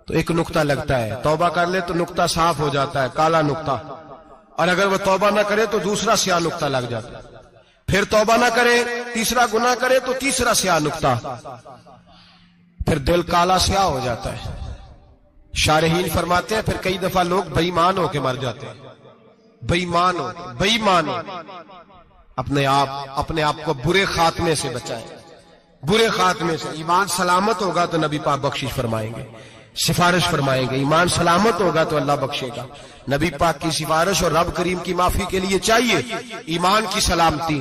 تو ایک نقطہ لگتا ہے، توبہ کر لے تو نقطہ صاف ہو جاتا ہے، کالا نقطہ، اور اگر وہ توبہ نہ کرے تو دوسرا سیاہ نقطہ لگ جاتا ہے، پھر توبہ نہ کرے، تیسرا گناہ کرے تو تیسرا سیاہ نقطہ، پھر دل کالا سیاہ ہو جاتا ہے۔ شارحین فرماتے ہیں پھر کئی دفعہ لوگ بے ایمان ہو کے مر جاتے ہیں، بے ایمان ہو۔ اپنے آپ کو برے خاتمے سے بچائیں، برے خاتمے سے۔ ایمان سلامت ہوگا تو نبی پاک بخشش فرمائیں گے۔ سفارش فرمائیں گے. ایمان سلامت ہوگا تو اللہ بخشے گا. نبی پاک کی سفارش اور رب کریم کی معافی کے لیے چاہیے ایمان کی سلامتی.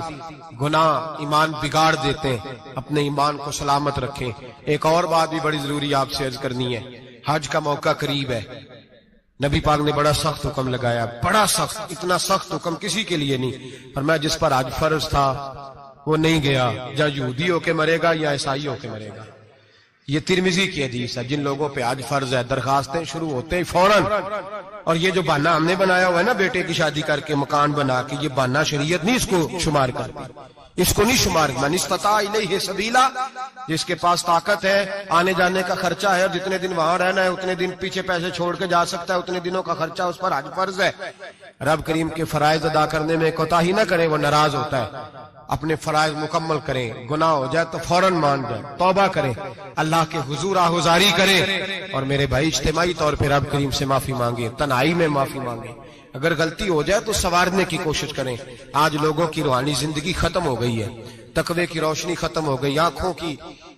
گناہ ایمان بگاڑ دیتے ہیں. اپنے ایمان کو سلامت رکھیں. ایک اور بات بھی بڑی ضروری آپ سے عرض کرنی ہے. حج کا موقع قریب ہے. نبی پاک نے بڑا سخت حکم لگایا, بڑا سخت, اتنا سخت حکم کسی کے لیے نہیں. اور میں جس پر حج فرض تھا وہ نہیں گیا, یا یہودی ہو کے مرے گا یا عیسائی ہو کے مرے گا. یہ ترمذی کی حدیث ہے. جن لوگوں پہ حج فرض ہے درخواستیں شروع ہوتے ہیں فوراً. اور یہ جو بہانہ ہم نے بنایا ہوا ہے نا, بیٹے کی شادی کر کے مکان بنا کے, یہ بہانہ شریعت نہیں اس کو شمار کرتی. اس کو نہیں شمار. من استطاع الیہ سبیلا, جس کے پاس طاقت ہے, آنے جانے کا خرچہ ہے, اور جتنے دن وہاں رہنا ہے اتنے دن پیچھے پیسے چھوڑ کے جا سکتا ہے, اتنے دنوں کا خرچہ اس پر حج فرض ہے. رب کریم کے فرائض ادا کرنے میں کوتاہی نہ کرے, وہ ناراض ہوتا ہے. اپنے فرائض مکمل کریں. گناہ ہو جائے تو فوراً مان جائیں, توبہ کریں, اللہ کے حضور آہوزاری کریں. اور میرے بھائی اجتماعی طور پہ رب کریم سے معافی مانگیں, تنہائی میں معافی مانگیں. اگر غلطی ہو جائے تو سنوارنے کی کوشش کریں. آج لوگوں کی روحانی زندگی ختم ہو گئی ہے, تقوی کی روشنی ختم ہو گئی, آنکھوں کی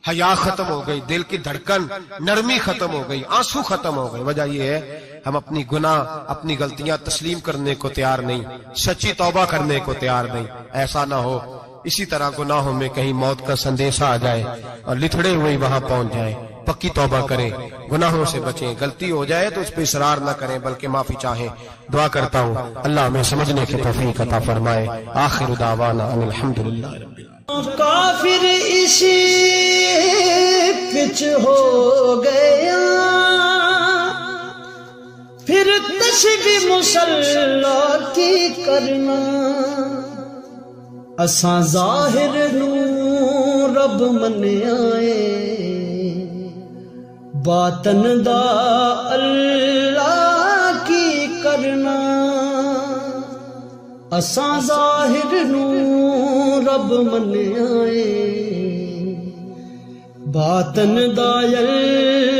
حیا ختم ہو گئی, دل کی دھڑکن نرمی ختم ہو گئی, آنسو ختم ہو گئے. وجہ یہ ہے ہم اپنی گناہ, اپنی غلطیاں تسلیم کرنے کو تیار نہیں, سچی توبہ کرنے کو تیار نہیں. ایسا نہ ہو اسی طرح گناہوں میں کہیں موت کا سندیشہ آ جائے اور لتھڑے ہوئے وہاں پہنچ جائیں. پکی توبہ کریں, گناہوں سے بچیں. غلطی ہو جائے تو اس پہ اصرار نہ کریں بلکہ معافی چاہیں. دعا کرتا ہوں اللہ ہمیں سمجھنے کی توفیق عطا فرمائے. آخر دعوانا ان الحمدللہ رب العالمین. کافر اسی پچ ہو گیا, پھر تشبیہ مصلی کی کرنا. اساں ظاہر نو رب منیائے, باطن دا اللہ کی کرنا. اساں ظاہر نو رب منیائے, باطن دا اللہ